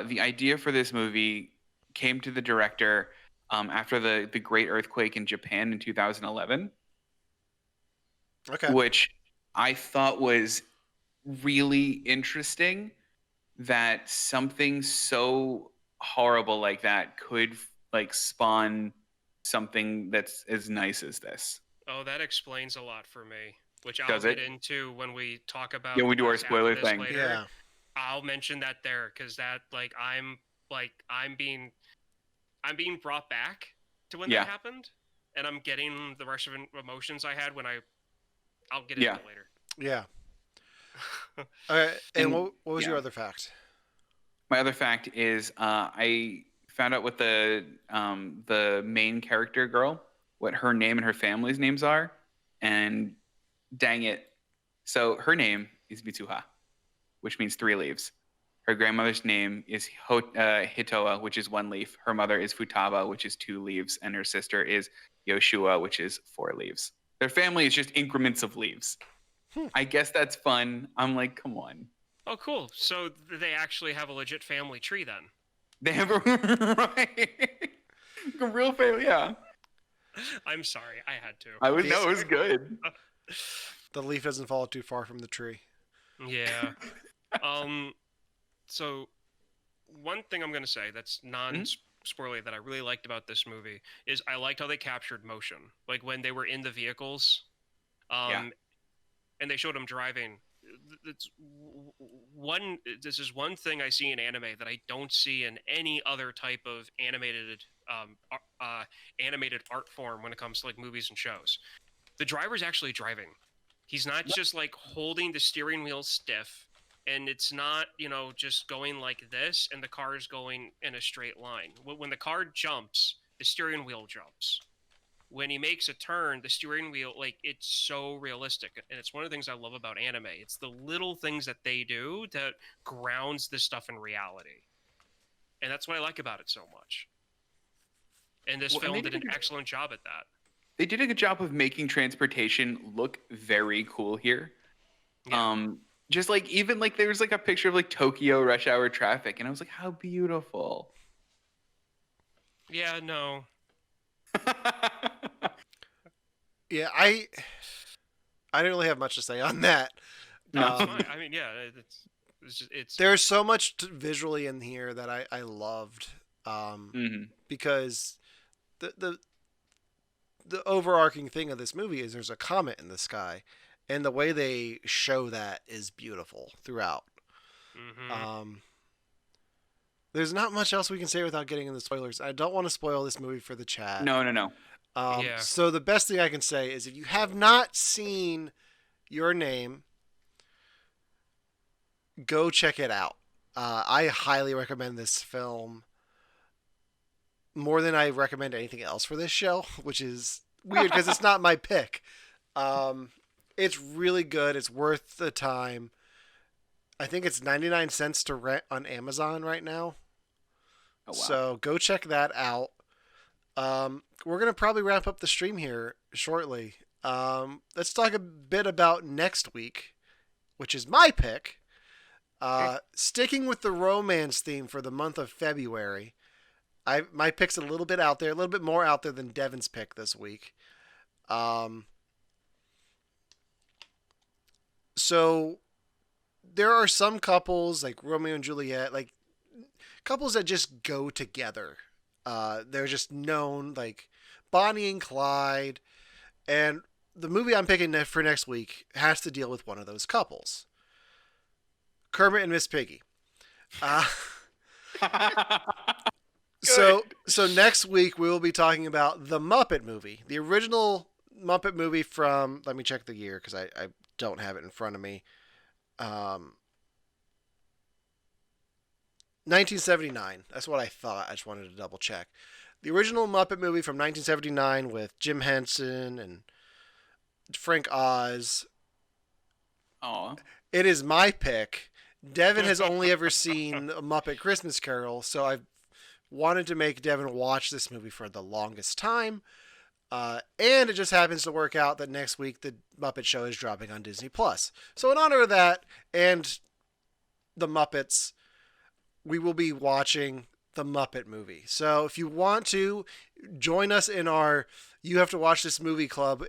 the idea for this movie came to the director after the great earthquake in Japan in 2011. Okay. Which I thought was really interesting, that something so horrible like that could like spawn something that's as nice as this. Oh, that explains a lot for me, which I'll Does it? get into when we talk about. Yeah, we do our what's spoiler happened this thing. later. Yeah. I'll mention that there because that I'm being brought back to when that happened, and I'm getting the rush of emotions I had when I'll get into it later. Yeah. All right. And what was your yeah. other fact? My other fact is I found out what the main character girl, what her name and her family's names are, and dang it. So her name is Mitsuha, which means 3 leaves. Her grandmother's name is Hitoa, which is 1 leaf. Her mother is Futaba, which is 2 leaves. And her sister is Yoshua, which is 4 leaves. Their family is just increments of leaves. I guess that's fun. I'm like, come on. Oh, cool. So they actually have a legit family tree then. They have a real family, yeah. I'm sorry, I had to. It was good. The leaf doesn't fall too far from the tree. Yeah. So one thing I'm gonna say that's non-spoilery that I really liked about this movie is I liked how they captured motion, like when they were in the vehicles, and they showed them driving. It's one. This is one thing I see in anime that I don't see in any other type of animated art form when it comes to like movies and shows. The driver's actually driving. He's not just like holding the steering wheel stiff, and it's not, just going like this and the car is going in a straight line. When the car jumps, the steering wheel jumps. When he makes a turn, the steering wheel, like, it's so realistic. And it's one of the things I love about anime. It's the little things that they do that grounds this stuff in reality. And that's what I like about it so much. And this film did an excellent job at that. They did a good job of making transportation look very cool here. Yeah. Just like, even like there's like a picture of like Tokyo rush hour traffic, and I was like, how beautiful. Yeah, no. Yeah, I didn't really have much to say on that. No, I mean, yeah, it's there's so much visually in here that I loved, because the overarching thing of this movie is there's a comet in the sky, and the way they show that is beautiful throughout. Mm-hmm. There's not much else we can say without getting into spoilers. I don't want to spoil this movie for the chat. No. So the best thing I can say is if you have not seen Your Name, go check it out. I highly recommend this film more than I recommend anything else for this show, which is weird because it's not my pick. It's really good. It's worth the time. I think it's 99 cents to rent on Amazon right now. Oh, wow. So go check that out. We're going to probably wrap up the stream here shortly. Let's talk a bit about next week, which is my pick. Sticking with the romance theme for the month of February. My pick's a little bit out there, a little bit more out there than Devon's pick this week. So there are some couples like Romeo and Juliet, like couples that just go together. They're just known, like Bonnie and Clyde. And the movie I'm picking for next week has to deal with one of those couples. Kermit and Miss Piggy. So next week we will be talking about the Muppet movie, the original Muppet movie from, let me check the year because I don't have it in front of me. 1979. That's what I thought. I just wanted to double check. The original Muppet movie from 1979 with Jim Henson and Frank Oz. Aw. It is my pick. Devon has only ever seen A Muppet Christmas Carol, so I've wanted to make Devon watch this movie for the longest time. And it just happens to work out that next week the Muppet Show is dropping on Disney+. So in honor of that and the Muppets, we will be watching the Muppet movie. So if you want to join us in our You Have to Watch This Movie Club,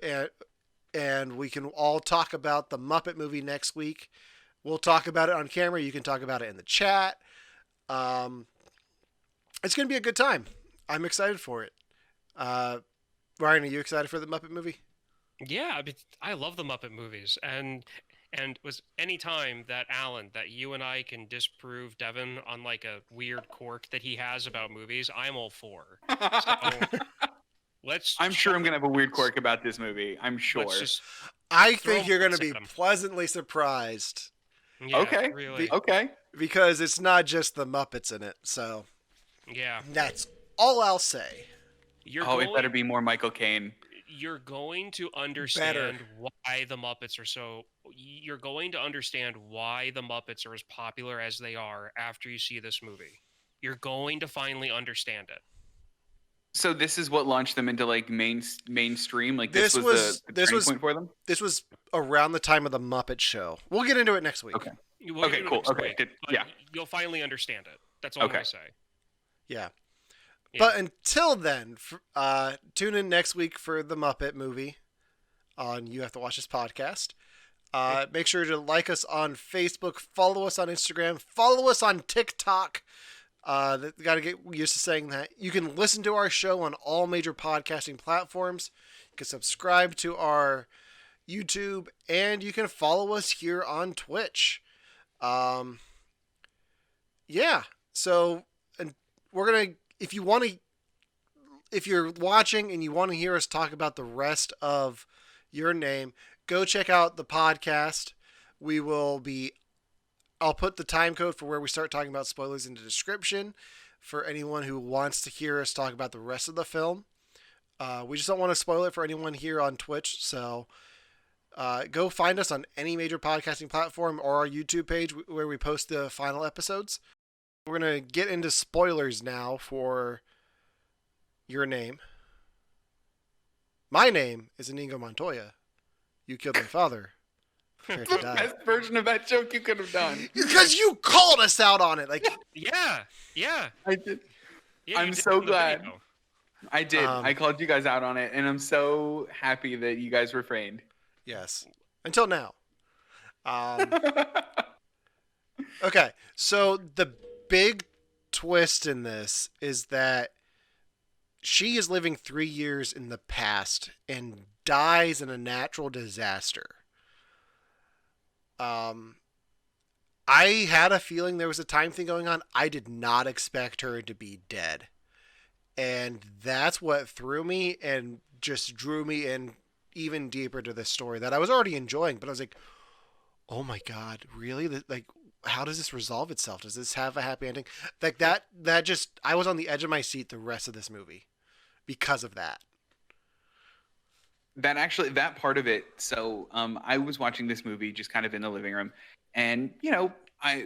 and we can all talk about the Muppet movie next week. We'll talk about it on camera. You can talk about it in the chat. It's going to be a good time. I'm excited for it. Ryan, are you excited for the Muppet movie? Yeah, I mean, I love the Muppet movies, and was any time that Alan, that you and I can disprove Devon on like a weird quirk that he has about movies, I'm all for. So I'm sure I'm gonna have a weird quirk about this movie. I'm sure. I think you're gonna be pleasantly surprised. Yeah, okay. Really. Okay. Because it's not just the Muppets in it. So. Yeah. That's all I'll say. It better be more Michael Caine. You're going to understand why the Muppets are so... You're going to understand why the Muppets are as popular as they are after you see this movie. You're going to finally understand it. So this is what launched them into like mainstream? Like this was the turning point for them? This was around the time of the Muppet Show. We'll get into it next week. Okay. Cool. Okay. Yeah. You'll finally understand it. That's all I'm going to say. Yeah. But until then, tune in next week for the Muppet movie on You Have to Watch This podcast. Make sure to like us on Facebook, follow us on Instagram, follow us on TikTok. Got to get used to saying that. You can listen to our show on all major podcasting platforms. You can subscribe to our YouTube, and you can follow us here on Twitch. Yeah. So, and we're gonna, if you're watching and you want to hear us talk about the rest of Your Name, go check out the podcast. I'll put the time code for where we start talking about spoilers in the description for anyone who wants to hear us talk about the rest of the film. We just don't want to spoil it for anyone here on Twitch, so go find us on any major podcasting platform or our YouTube page where we post the final episodes. We're going to get into spoilers now for Your Name. My name is Inigo Montoya. You killed my father. Prepare to die. Best version of that joke you could have done. Because you called us out on it. Like, Yeah. I did. Yeah, I'm you did so in the glad. video. I did. I called you guys out on it, and I'm so happy that you guys refrained. yes. Until now. Okay. So the big twist in this is that she is living 3 years in the past and dies in a natural disaster. I had a feeling there was a time thing going on. I did not expect her to be dead. And that's what threw me and just drew me in even deeper to this story that I was already enjoying. But I was like, oh my God, really? Like, how does this resolve itself? Does this have a happy ending? Like that just, I was on the edge of my seat the rest of this movie because of that. That part of it. So I was watching this movie just kind of in the living room, and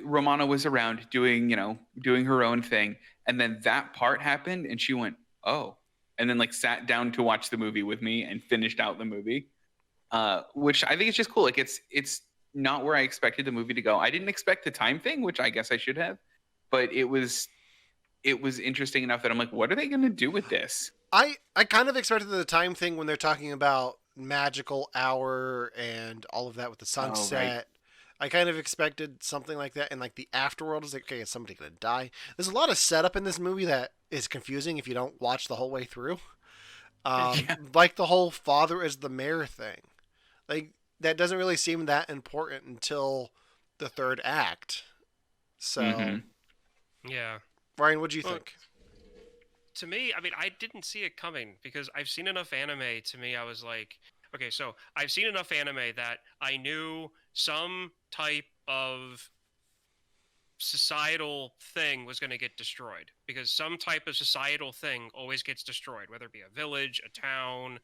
Romana was around doing her own thing, and then that part happened, and she went, oh, and then like sat down to watch the movie with me and finished out the movie, which I think is just cool. Like it's not where I expected the movie to go. I didn't expect the time thing, which I guess I should have, but it was interesting enough that I'm like, what are they going to do with this? I kind of expected the time thing when they're talking about magical hour and all of that with the sunset. Oh, right. I kind of expected something like that, and like the afterworld is like, okay, is somebody gonna die? There's a lot of setup in this movie that is confusing if you don't watch the whole way through. Yeah. Like the whole father is the mayor thing, like that doesn't really seem that important until the third act. So, Yeah. Ryan, what do you Well, think? To me, I mean, I didn't see it coming because I've seen enough anime. To me, I was like, okay, so I've seen enough anime that I knew some type of societal thing was going to get destroyed because some type of societal thing always gets destroyed, whether it be a village, a town,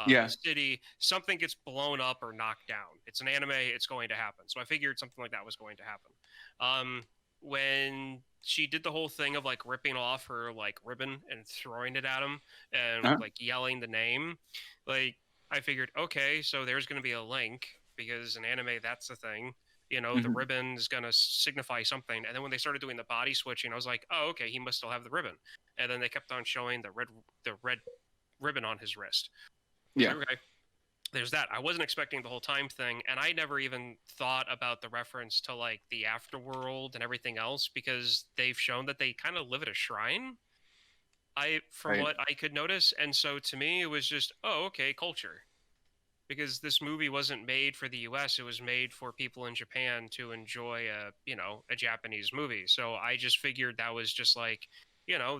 Yeah. a city, something gets blown up or knocked down. It's an anime, it's going to happen. So I figured something like that was going to happen. When she did the whole thing of like ripping off her like ribbon and throwing it at him and like yelling the name, like I figured, okay, so there's going to be a link because in anime that's the thing. The ribbon is going to signify something. And then when they started doing the body switching, I was like, oh, okay, he must still have the ribbon. And then they kept on showing the red ribbon on his wrist. Yeah. Okay. There's that. I wasn't expecting the whole time thing, and I never even thought about the reference to like the afterworld and everything else because they've shown that they kind of live at a shrine. From Right. what I could notice, and so to me it was just, oh, okay, culture. Because this movie wasn't made for the US, it was made for people in Japan to enjoy a Japanese movie. So I just figured that was just like,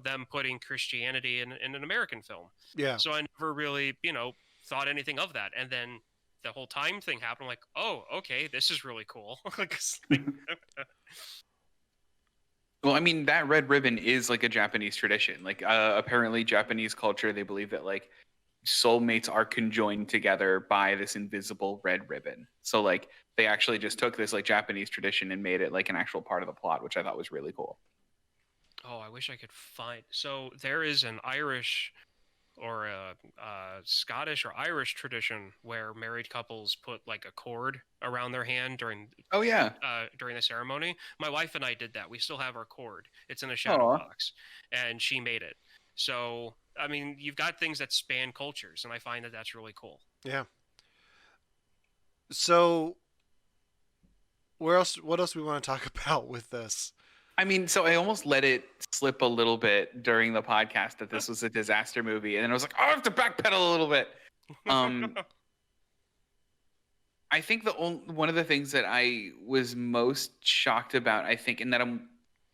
them putting Christianity in an American film. Yeah. So I never really, thought anything of that. And then the whole time thing happened. I'm like, oh, okay, this is really cool. Well, I mean, that red ribbon is like a Japanese tradition. Like, apparently, Japanese culture, they believe that like soulmates are conjoined together by this invisible red ribbon. So, like, they actually just took this like Japanese tradition and made it like an actual part of the plot, which I thought was really cool. Oh, I wish I could find. So there is an Irish or a Scottish or Irish tradition where married couples put like a cord around their hand during Oh yeah. during the ceremony. My wife and I did that. We still have our cord. It's in a shadow Aw. box, and she made it. So I mean, you've got things that span cultures, and I find that that's really cool. Yeah. So where else? What else we want to talk about with this? I mean, so I almost let it slip a little bit during the podcast that this was a disaster movie, and then I was like, oh, I have to backpedal a little bit. I think one of the things that I was most shocked about, I think, and that I'm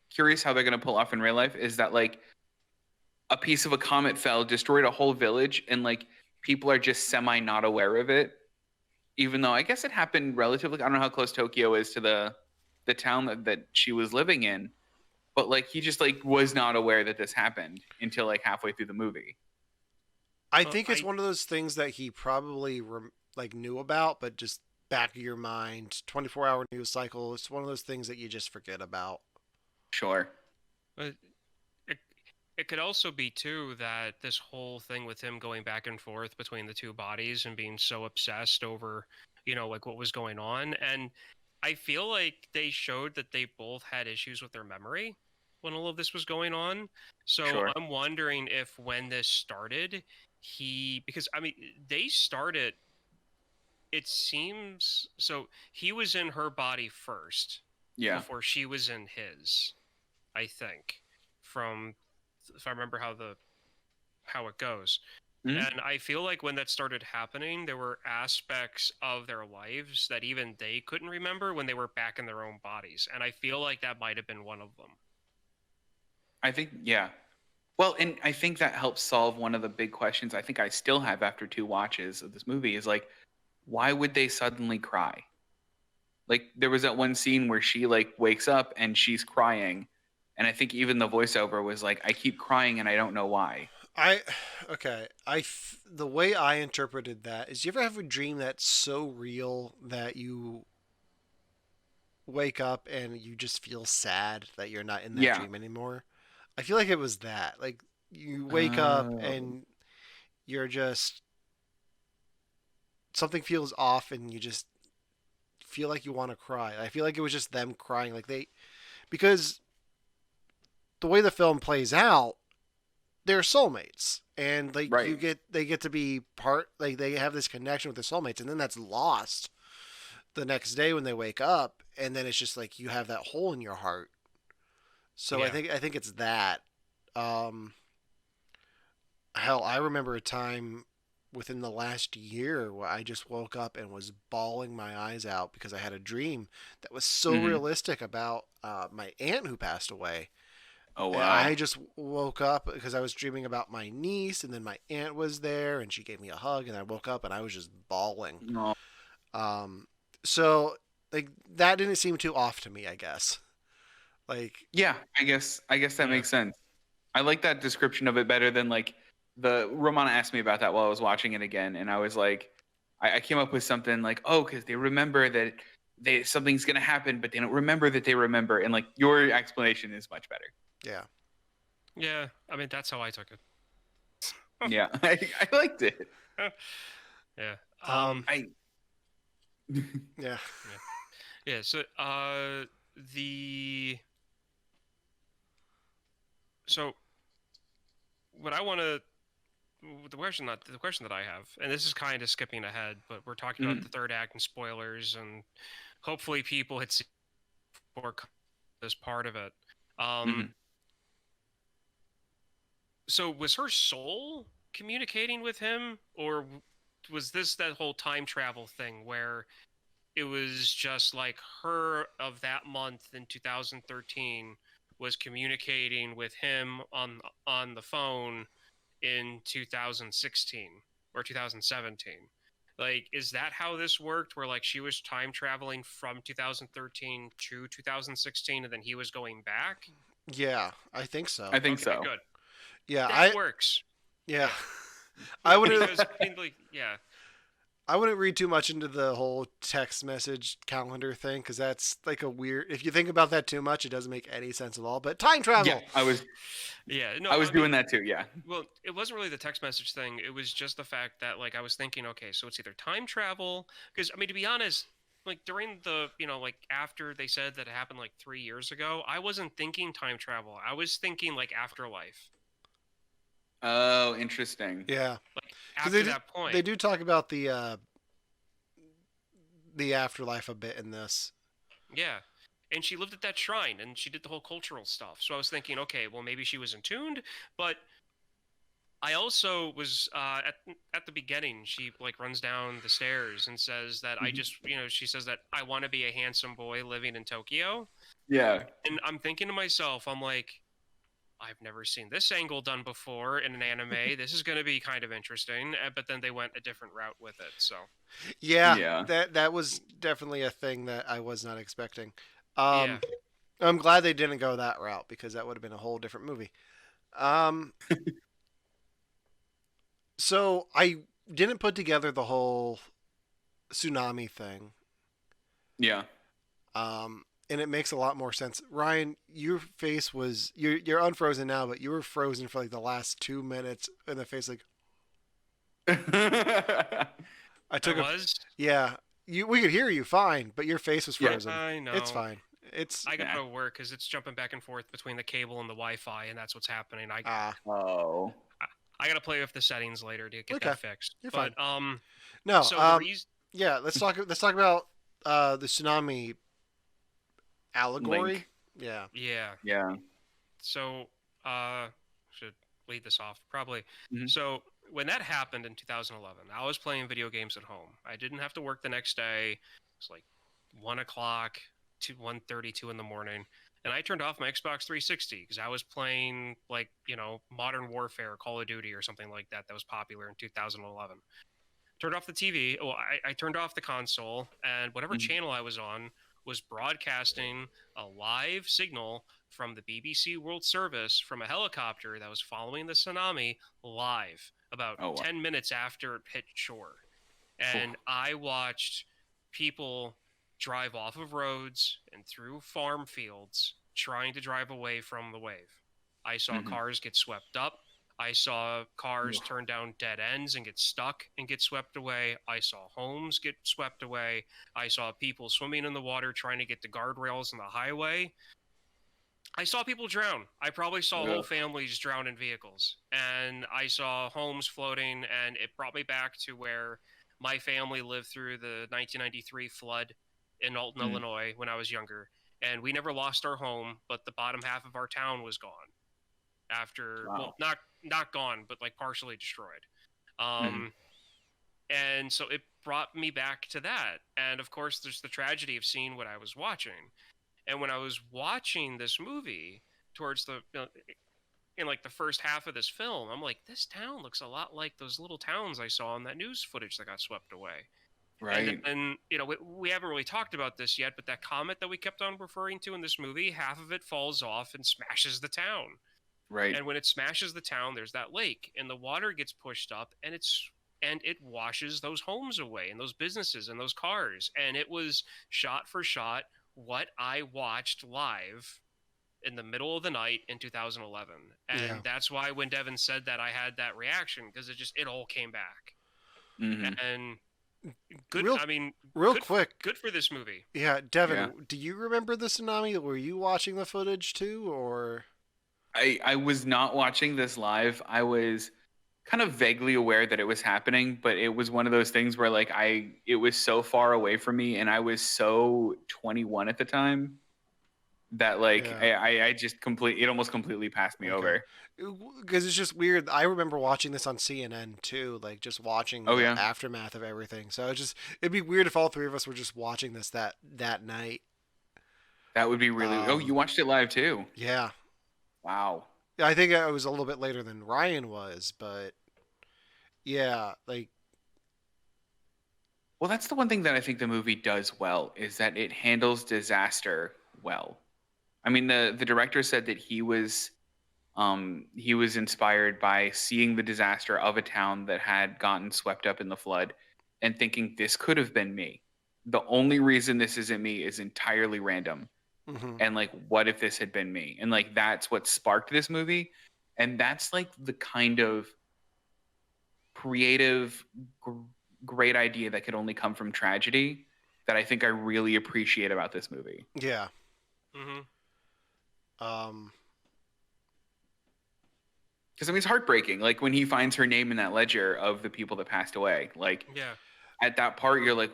curious how they're going to pull off in real life, is that like a piece of a comet fell, destroyed a whole village, and like people are just semi not aware of it, even though I guess it happened relatively. I don't know how close Tokyo is to the town that she was living in, but like he just like was not aware that this happened until like halfway through the movie. I think it's one of those things that he probably like knew about, but just back of your mind, 24-hour news cycle. It's one of those things that you just forget about. Sure. But it could also be too that this whole thing with him going back and forth between the two bodies and being so obsessed over, like what was going on. And I feel like they showed that they both had issues with their memory when all of this was going on. So Sure. I'm wondering if when this started, because I mean, they started, it seems, so he was in her body first. Yeah. Before she was in his, I think, from, if I remember how it goes. Mm-hmm. And I feel like when that started happening, there were aspects of their lives that even they couldn't remember when they were back in their own bodies. And I feel like that might have been one of them. I think, yeah. Well, and I think that helps solve one of the big questions I think I still have after 2 watches of this movie is like, why would they suddenly cry? Like there was that one scene where she like wakes up and she's crying. And I think even the voiceover was like, I keep crying and I don't know why. The way I interpreted that is, you ever have a dream that's so real that you wake up and you just feel sad that you're not in that dream anymore? I feel like it was that. Like you wake up and you're just, something feels off and you just feel like you want to cry. I feel like it was just them crying, because the way the film plays out, they're soulmates, and like they get to be part, like they have this connection with their soulmates, and then that's lost the next day when they wake up, and then it's just like you have that hole in your heart. So yeah. I think it's that. Hell, I remember a time within the last year where I just woke up and was bawling my eyes out because I had a dream that was so realistic about my aunt who passed away. Oh, wow. And I just woke up because I was dreaming about my niece, and then my aunt was there and she gave me a hug, and I woke up and I was just bawling. No. So like that didn't seem too off to me, I guess. Like, yeah, I guess that makes sense. I like that description of it better than like Romana asked me about that while I was watching it again, and I was like, I came up with something like, oh, because they remember that something's gonna happen, but they don't remember that they remember, and like your explanation is much better. Yeah. Yeah, I mean that's how I took it. Yeah, I liked it. Yeah. Yeah. Yeah. So so what I want to, the question that I have, and this is kind of skipping ahead, but we're talking about the third act and spoilers, and hopefully people had seen or this part of it. So was her soul communicating with him, or was this that whole time travel thing where it was just like her of that month in 2013 was communicating with him on the phone in 2016 or 2017? Like, is that how this worked, where like she was time traveling from 2013 to 2016 and then he was going back? Yeah, I think so. I think so. Good. Yeah, that works. Yeah. I wouldn't. Yeah. I wouldn't read too much into the whole text message calendar thing, because that's like a weird. If you think about that too much, it doesn't make any sense at all. But time travel. Yeah, I was. Yeah, no, I was doing that too. Yeah. Well, it wasn't really the text message thing. It was just the fact that like I was thinking, okay, so it's either time travel, because I mean, to be honest, like during the like after they said that it happened like 3 years ago, I wasn't thinking time travel. I was thinking like afterlife. Oh, interesting. Yeah. Like after that point, they do talk about the afterlife a bit in this. Yeah. And she lived at that shrine and she did the whole cultural stuff. So I was thinking, okay, well, maybe she was in tuned, but I also was at the beginning. She like runs down the stairs and says that I Mhm. just she says that I want to be a handsome boy living in Tokyo, Yeah. and I'm thinking to myself, I'm like, I've never seen this angle done before in an anime. This is going to be kind of interesting. But then they went a different route with it. So Yeah, Yeah. that was definitely a thing that I was not expecting. yeah, Um, I'm glad they didn't go that route because that would have been a whole different movie. Um, so I didn't put together the whole tsunami thing. Yeah. And it makes a lot more sense. Ryan, your face was you're unfrozen now, but you were frozen for like the last 2 minutes in the face. Like I I took a was. yeah. We could hear you fine, but your face was Yeah. frozen. I know. It's fine. It's I got Yeah. to work because it's jumping back and forth between the cable and the Wi-Fi, and that's what's happening. Oh. I got to play with the settings later to get okay. that fixed. You're But fine. No. so the reason, Yeah. Let's talk about the tsunami allegory. Link. Yeah. yeah. Yeah. So should lead this off probably. Mhm. So when that happened in 2011, I was playing video games at home. I didn't have to work the next day. It was like 1 o'clock to 1:32 in the morning, and I turned off my Xbox 360 because I was playing like Modern Warfare, Call of Duty, or something like that was popular in 2011. Turned off the TV. Oh, I turned off the console, and whatever Mhm. channel I was on was broadcasting a live signal from the BBC World Service from a helicopter that was following the tsunami live about Oh, wow. 10 minutes after it hit shore. And Phew. I watched people drive off of roads and through farm fields trying to drive away from the wave. I saw Mhm. cars get swept up. I saw cars Ugh. turn down dead ends and get stuck and get swept away. I saw homes get swept away. I saw people swimming in the water trying to get to guardrails on the highway. I saw people drown. I probably saw whole Ugh. families drown in vehicles. And I saw homes floating, and it brought me back to where my family lived through the 1993 flood in Alton, Mm. Illinois when I was younger. And we never lost our home, but the bottom half of our town was gone after, well, Wow. not gone, but like partially destroyed. Mhm. Um, and so it brought me back to that. And of course, there's the tragedy of seeing what I was watching. And when I was watching this movie towards in like the first half of this film, I'm like, this town looks a lot like those little towns I saw in that news footage that got swept away. And Right. then, we haven't really talked about this yet, but that comet that we kept on referring to in this movie, half of it falls off and smashes the town. Right. And when it smashes the town, there's that lake, and the water gets pushed up, and it washes those homes away, and those businesses, and those cars. And it was shot for shot what I watched live in the middle of the night in 2011. And Yeah. that's why when Devin said that, I had that reaction, because it all came back. Mhm. And good. Real I mean, real good, quick. good for this movie. Yeah, Devin, Yeah. do you remember the tsunami? Were you watching the footage too, or? I was not watching this live. I was kind of vaguely aware that it was happening, but it was one of those things where like it was so far away from me, and I was so 21 at the time that like Yeah. I just it almost completely passed me Okay. over. Because it's just weird. I remember watching this on CNN too, like just watching Oh, the yeah. aftermath of everything. So it'd be weird if all three of us were just watching this that night. That would be really. Oh, Um, you watched it live too. Yeah. Wow. I think I was a little bit later than Ryan was, but yeah, like Well, that's the one thing that I think the movie does well is that it handles disaster well. I mean, the director said that he was inspired by seeing the disaster of a town that had gotten swept up in the flood and thinking this could have been me. The only reason this isn't me is entirely random. mhm. And like, what if this had been me? And like, that's what sparked this movie. And that's like the kind of creative, great idea that could only come from tragedy that I think I really appreciate about this movie. Yeah. Hmm. Um Because I mean, it's heartbreaking. Like when he finds her name in that ledger of the people that passed away. Like Yeah. at that part, you're like,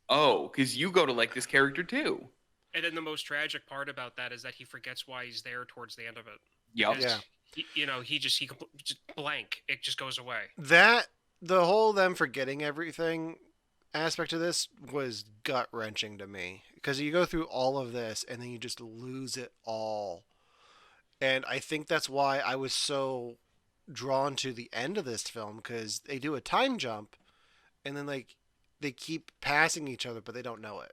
Oh, because you go to like this character too. And then the most tragic part about that is that he forgets why he's there towards the end of it. Yep. Because Yeah. he just blank. It just goes away. That the whole them forgetting everything aspect of this was gut wrenching to me because you go through all of this and then you just lose it all. And I think that's why I was so drawn to the end of this film because they do a time jump and then like they keep passing each other but they don't know it.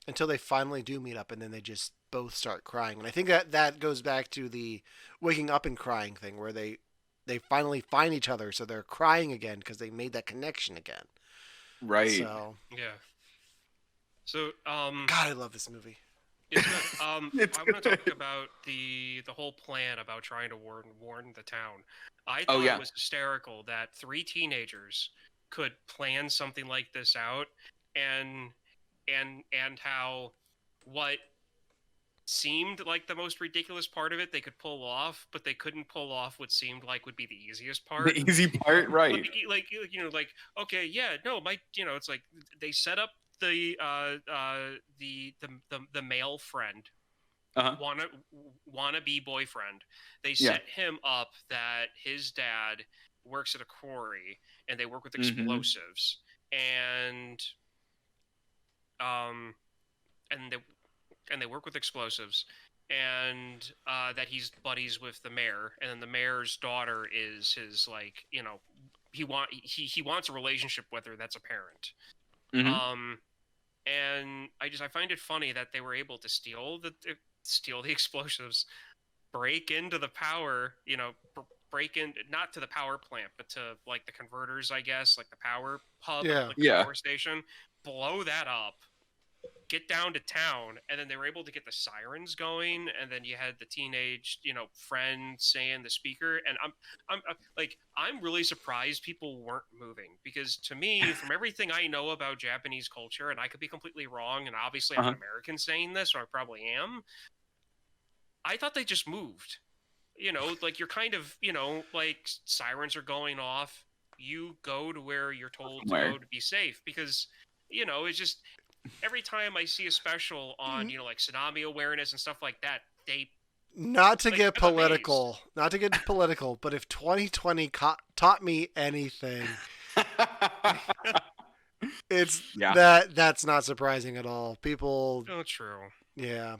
Until they finally do meet up and then they just both start crying. And I think that goes back to the waking up and crying thing where they finally find each other, so they're crying again because they made that connection again. Right. So yeah. So God, I love this movie. It's good. I want to talk about the whole plan about trying to warn the town. I thought it was hysterical that 3 teenagers could plan something like this out, and how what seemed like the most ridiculous part of it they could pull off, but they couldn't pull off what seemed like would be the easiest part. The easy part, right? Like okay, yeah, no, it's like they set up the male friend, wanna be boyfriend. They set him up that his dad works at a quarry and they work with explosives, and they work with explosives, and that he's buddies with the mayor, and then the mayor's daughter is his he wants a relationship with her. That's apparent. And I find it funny that they were able to steal the explosives, break into the power, break in, not to the power plant, but to like the converters, I guess, like the power hub, like the power station, blow that up, get down to town, and then they were able to get the sirens going, and then you had the teenage, friend saying the speaker, and I'm really surprised people weren't moving, because to me, from everything I know about Japanese culture, and I could be completely wrong, and obviously I'm an American saying this, or I probably am, I thought they just moved. Like you're kind of, like sirens are going off, you go to where you're told to go to be safe, because, it's just, every time I see a special on, like tsunami awareness and stuff like that, not to get political, but if 2020 taught me anything, it's that's not surprising at all. People. Oh, true. Yeah.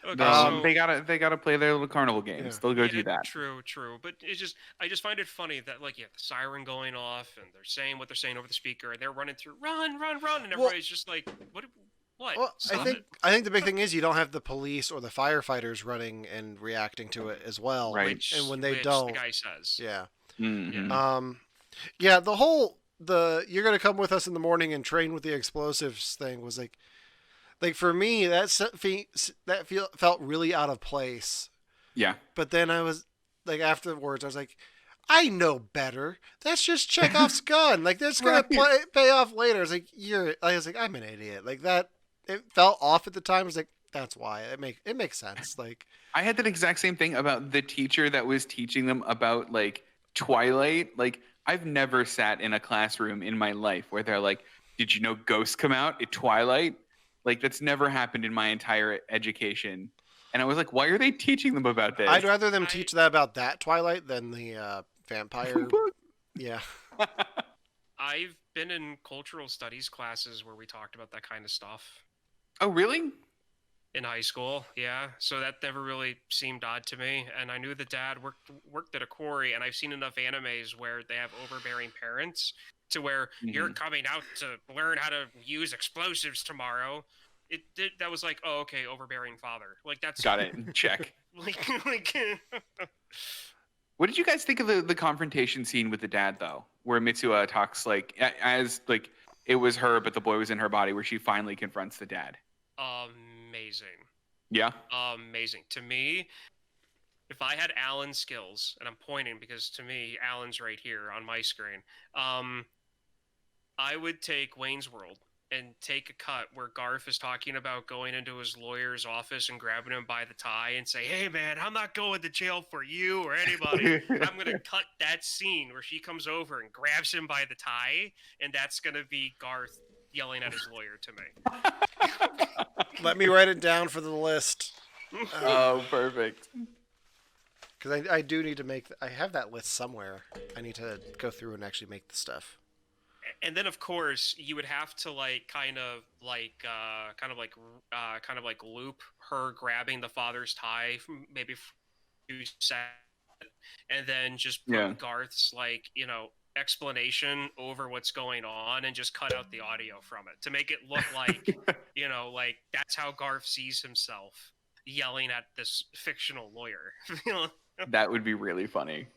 Okay, they gotta play their little carnival games. Yeah. They'll go do that. True. But I just find it funny that the siren going off and they're saying what they're saying over the speaker and they're running through, run, and everybody's just like, what? Well, I think the big thing is you don't have the police or the firefighters running and reacting to it as well. Right. And when they don't, the guy says, yeah. Mm-hmm. Yeah. The whole you're gonna come with us in the morning and train with the explosives thing was like for me that felt really out of place. Yeah. But then I was like, afterwards I was like, I know better. That's just Chekhov's gun. Like that's gonna pay off later. I was like, I'm an idiot. Like that. It felt off at the time. I was like, that's why it makes sense. Like I had that exact same thing about the teacher that was teaching them about like Twilight. Like I've never sat in a classroom in my life where they're like, did you know ghosts come out at Twilight? Like that's never happened in my entire education. And I was like, why are they teaching them about this? I'd rather them teach that about that Twilight than the vampire. Yeah. I've been in cultural studies classes where we talked about that kind of stuff. Oh, really? In high school, yeah. So that never really seemed odd to me. And I knew the dad worked at a quarry, and I've seen enough animes where they have overbearing parents to where you're coming out to learn how to use explosives tomorrow. That was like, oh, okay, overbearing father. Like that's got it. Check. What did you guys think of the confrontation scene with the dad though, where Mitsuha talks like as like it was her, but the boy was in her body, where she finally confronts the dad? Amazing. Yeah. Amazing. To me, if I had Alan's skills, and I'm pointing because to me, Alan's right here on my screen, I would take Wayne's World and take a cut where Garth is talking about going into his lawyer's office and grabbing him by the tie and say, "Hey man, I'm not going to jail for you or anybody." I'm going to cut that scene where she comes over and grabs him by the tie, and that's going to be Garth yelling at his lawyer to me. Let me write it down for the list. Oh, perfect. Because I do need to make. I have that list somewhere. I need to go through and actually make the stuff. And then of course you would have to kind of loop her grabbing the father's tie from maybe a few seconds, and then just put Garth's explanation over what's going on and just cut out the audio from it to make it look like like that's how Garth sees himself yelling at this fictional lawyer. That would be really funny.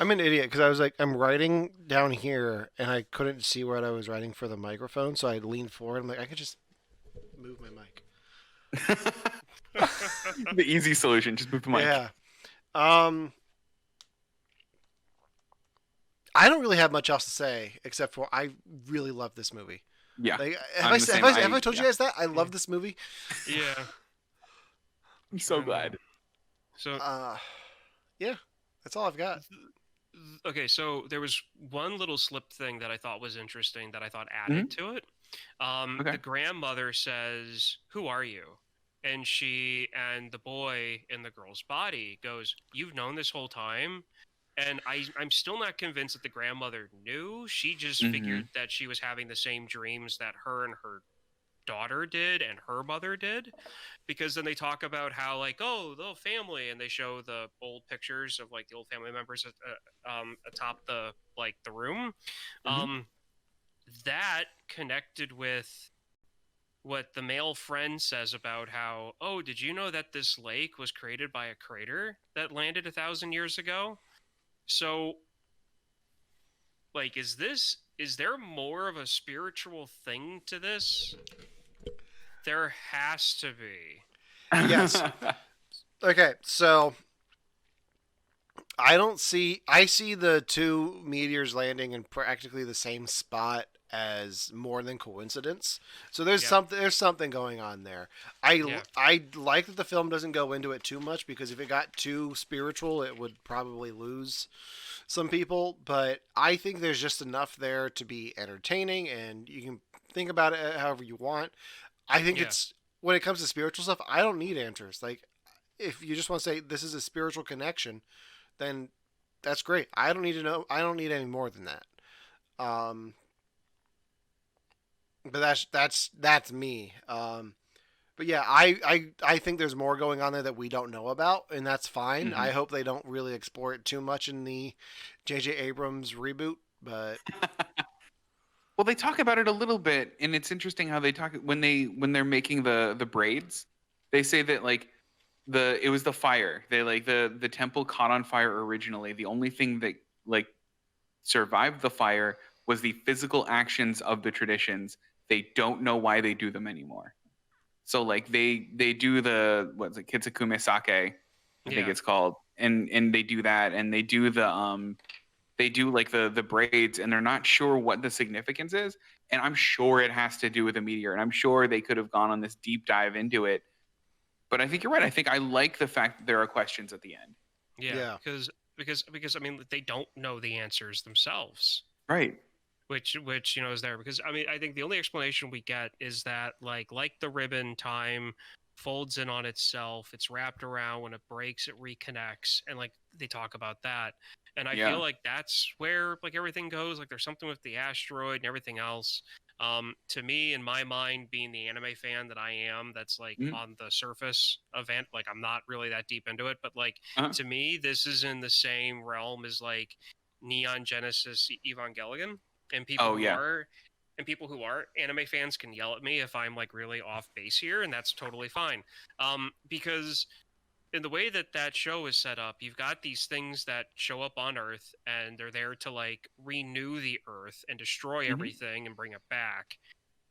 I'm an idiot because I was like, I'm writing down here and I couldn't see what I was writing for the microphone, so I leaned forward. I'm like, I could just move my mic. The easy solution, just move the mic. Yeah. I don't really have much else to say except for I really love this movie. Yeah. Like, have I told you guys that? I love this movie. Yeah. I'm so glad. So, yeah, that's all I've got. Okay, so there was one little slip thing that I thought was interesting that I thought added to it. The grandmother says, "Who are you?" And the boy in the girl's body goes, "You've known this whole time?" And I'm still not convinced that the grandmother knew. She just figured that she was having the same dreams that her and her daughter did and her mother did, because then they talk about how the family, and they show the old pictures of the old family members atop the room. That connected with what the male friend says about how, "Oh, did you know that this lake was created by a crater that landed 1,000 years ago?" So is there more of a spiritual thing to this? There has to be. Yes. Okay, so I see the two meteors landing in practically the same spot as more than coincidence. So there's something going on there. I like that the film doesn't go into it too much, because if it got too spiritual, it would probably lose some people, but I think there's just enough there to be entertaining, and you can think about it however you want. I think it's, when it comes to spiritual stuff, I don't need answers. Like, if you just want to say this is a spiritual connection, then that's great. I don't need to know. I don't need any more than that. But that's me. But yeah, I think there's more going on there that we don't know about, and that's fine. I hope they don't really explore it too much in the J.J. Abrams reboot, but well, they talk about it a little bit, and it's interesting how they talk when they're making the braids. They say that it was the fire. They the temple caught on fire originally. The only thing that survived the fire was the physical actions of the traditions. They don't know why they do them anymore. So they do the Kitsukume Sake, I think it's called, and they do that, and they do the the braids, and they're not sure what the significance is, and I'm sure it has to do with a meteor, and I'm sure they could have gone on this deep dive into it. But I think you're right. I think I like the fact that there are questions at the end. Yeah. Because I mean, they don't know the answers themselves. Right. Which is there, because I mean, I think the only explanation we get is that like the ribbon, time folds in on itself, it's wrapped around, when it breaks it reconnects, and they talk about that, and I feel like that's where everything goes. There's something with the asteroid and everything else. To me, in my mind, being the anime fan that I am, that's on the surface event, I'm not really that deep into it, but to me, this is in the same realm as Neon Genesis Evangelion. And people who are anime fans can yell at me if I'm really off base here, and that's totally fine. Because in the way that show is set up, you've got these things that show up on Earth, and they're there to renew the Earth and destroy everything and bring it back.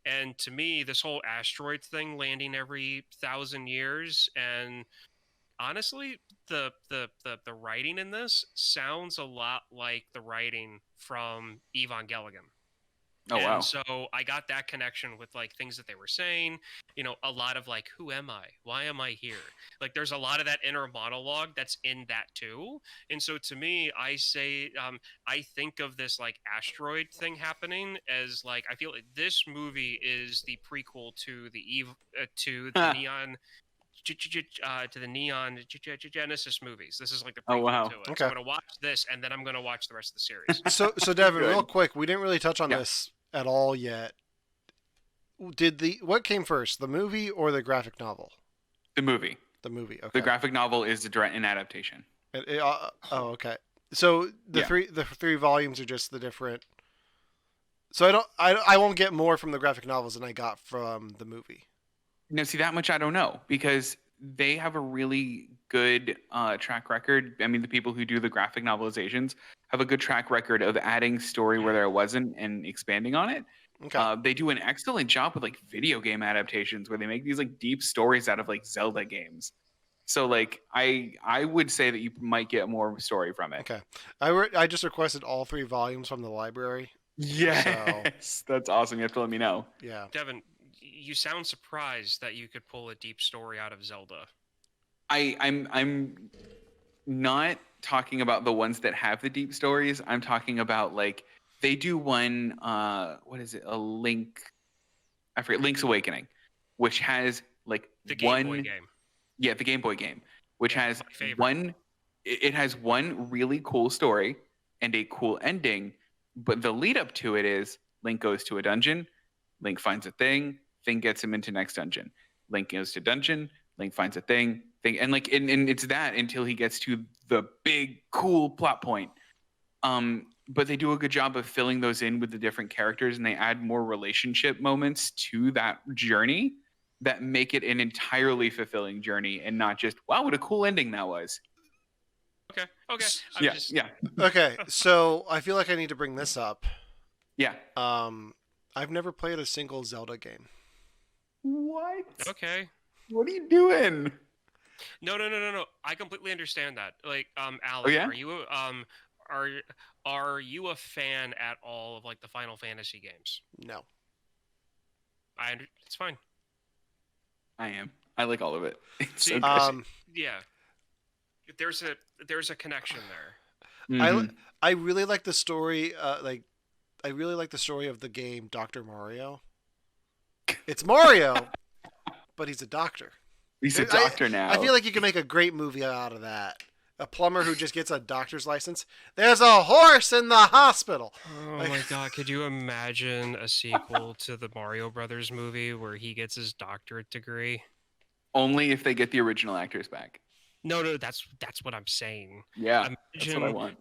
And to me, this whole asteroid thing landing every 1,000 years, and honestly, the writing in this sounds a lot like the writing from Evangelion. Oh, and wow. so I got that connection with like things that they were saying, a lot of like, who am I? Why am I here? Like there's a lot of that inner monologue that's in that too. And so to me, I think of this like asteroid thing happening as like, I feel like this movie is the prequel to to the Neon to the Neon Genesis movies. This is like the Oh, prequel wow. to it. Okay. So I'm gonna watch this, and then I'm gonna watch the rest of the series. So Devin, Good. real quick, we didn't really touch on Yeah. this at all yet. What came first, the movie or the graphic novel? The movie. The movie. Okay. The graphic novel is the direct adaptation. Okay. So the three volumes are just the different. So I won't get more from the graphic novels than I got from the movie. Now, see, that much I don't know, because they have a really good track record. I mean, the people who do the graphic novelizations have a good track record of adding story where there wasn't and expanding on it. Okay. They do an excellent job with like video game adaptations where they make these like deep stories out of like Zelda games. So like I would say that you might get more story from it. Okay. I just requested all 3 volumes from the library. Yes, that's awesome. You have to let me know. Yeah. Devin, you sound surprised that you could pull a deep story out of Zelda. I'm not talking about the ones that have the deep stories. I'm talking about like they do one what is it? A Link, I forget, Link's Awakening, which has like The Game Boy game. Yeah, the Game Boy game, which Yeah, has my favorite. one. It has one really cool story and a cool ending, but the lead up to it is Link goes to a dungeon, Link finds a thing gets him into next dungeon. Link goes to dungeon, Link finds a thing, and like and it's that until he gets to the big cool plot point. But they do a good job of filling those in with the different characters, and they add more relationship moments to that journey that make it an entirely fulfilling journey and not just, wow, what a cool ending that was. Okay. Yeah. Okay. So I feel like I need to bring this up. Yeah. I've never played a single Zelda game. What? Okay. What are you doing? No. I completely understand that. Like, Alan, Oh, yeah? are you a fan at all of like the Final Fantasy games? No. It's fine. I am. I like all of it. It's so See, good. Yeah. There's a connection there. Mhm. I really like the story. I really like the story of the game Dr. Mario. It's Mario, but he's a doctor. He's a doctor now. I feel like you can make a great movie out of that. A plumber who just gets a doctor's license. There's a horse in the hospital. Oh Like- my god, could you imagine a sequel to the Mario Brothers movie where he gets his doctorate degree? Only if they get the original actors back. No, that's what I'm saying. Yeah, that's what I Imagine- want.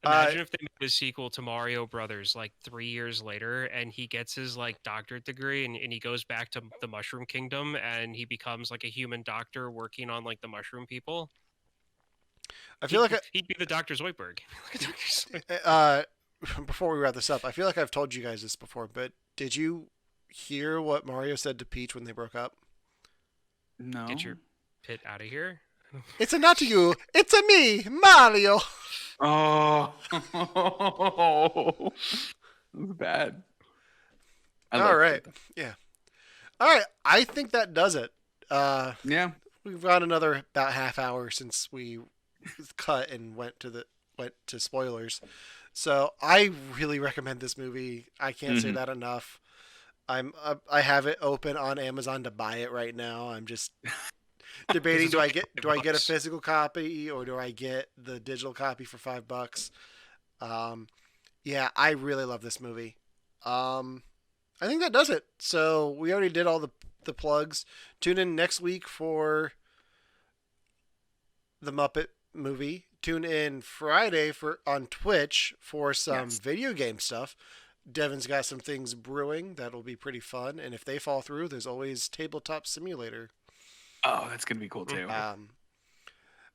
Imagine if they made a sequel to Mario Brothers like 3 years later, and he gets his like doctorate degree, and he goes back to the Mushroom Kingdom, and he becomes like a human doctor working on like the mushroom people. I feel like he'd be the Dr. Zoidberg. before we wrap this up, I feel like I've told you guys this before, but did you hear what Mario said to Peach when they broke up? No. Get your pit out of here. It's a not you, it's a me, Mario. Oh. That's bad. All right. Yeah. All right. I think that does it. Yeah. We've got another about half hour since we cut and went to spoilers. So I really recommend this movie. I can't say that enough. I have it open on Amazon to buy it right now. I'm just debating do I get a physical copy or do I get the digital copy for $5? Yeah, I really love this movie. I think that does it. So we already did all the plugs. Tune in next week for the Muppet movie. Tune in Friday on Twitch for some video game stuff. Devin's got some things brewing that'll be pretty fun, and if they fall through, there's always Tabletop Simulator. Oh, that's gonna be cool too.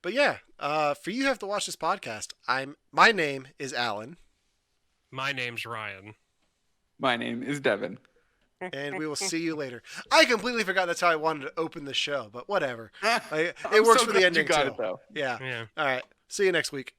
But yeah, for you have to watch this podcast. My name is Alan. My name's Ryan. My name is Devin. And we will see you later. I completely forgot that's how I wanted to open the show, but whatever. It I'm works so for the glad ending you got too. it though. Yeah. Yeah. All right. See you next week.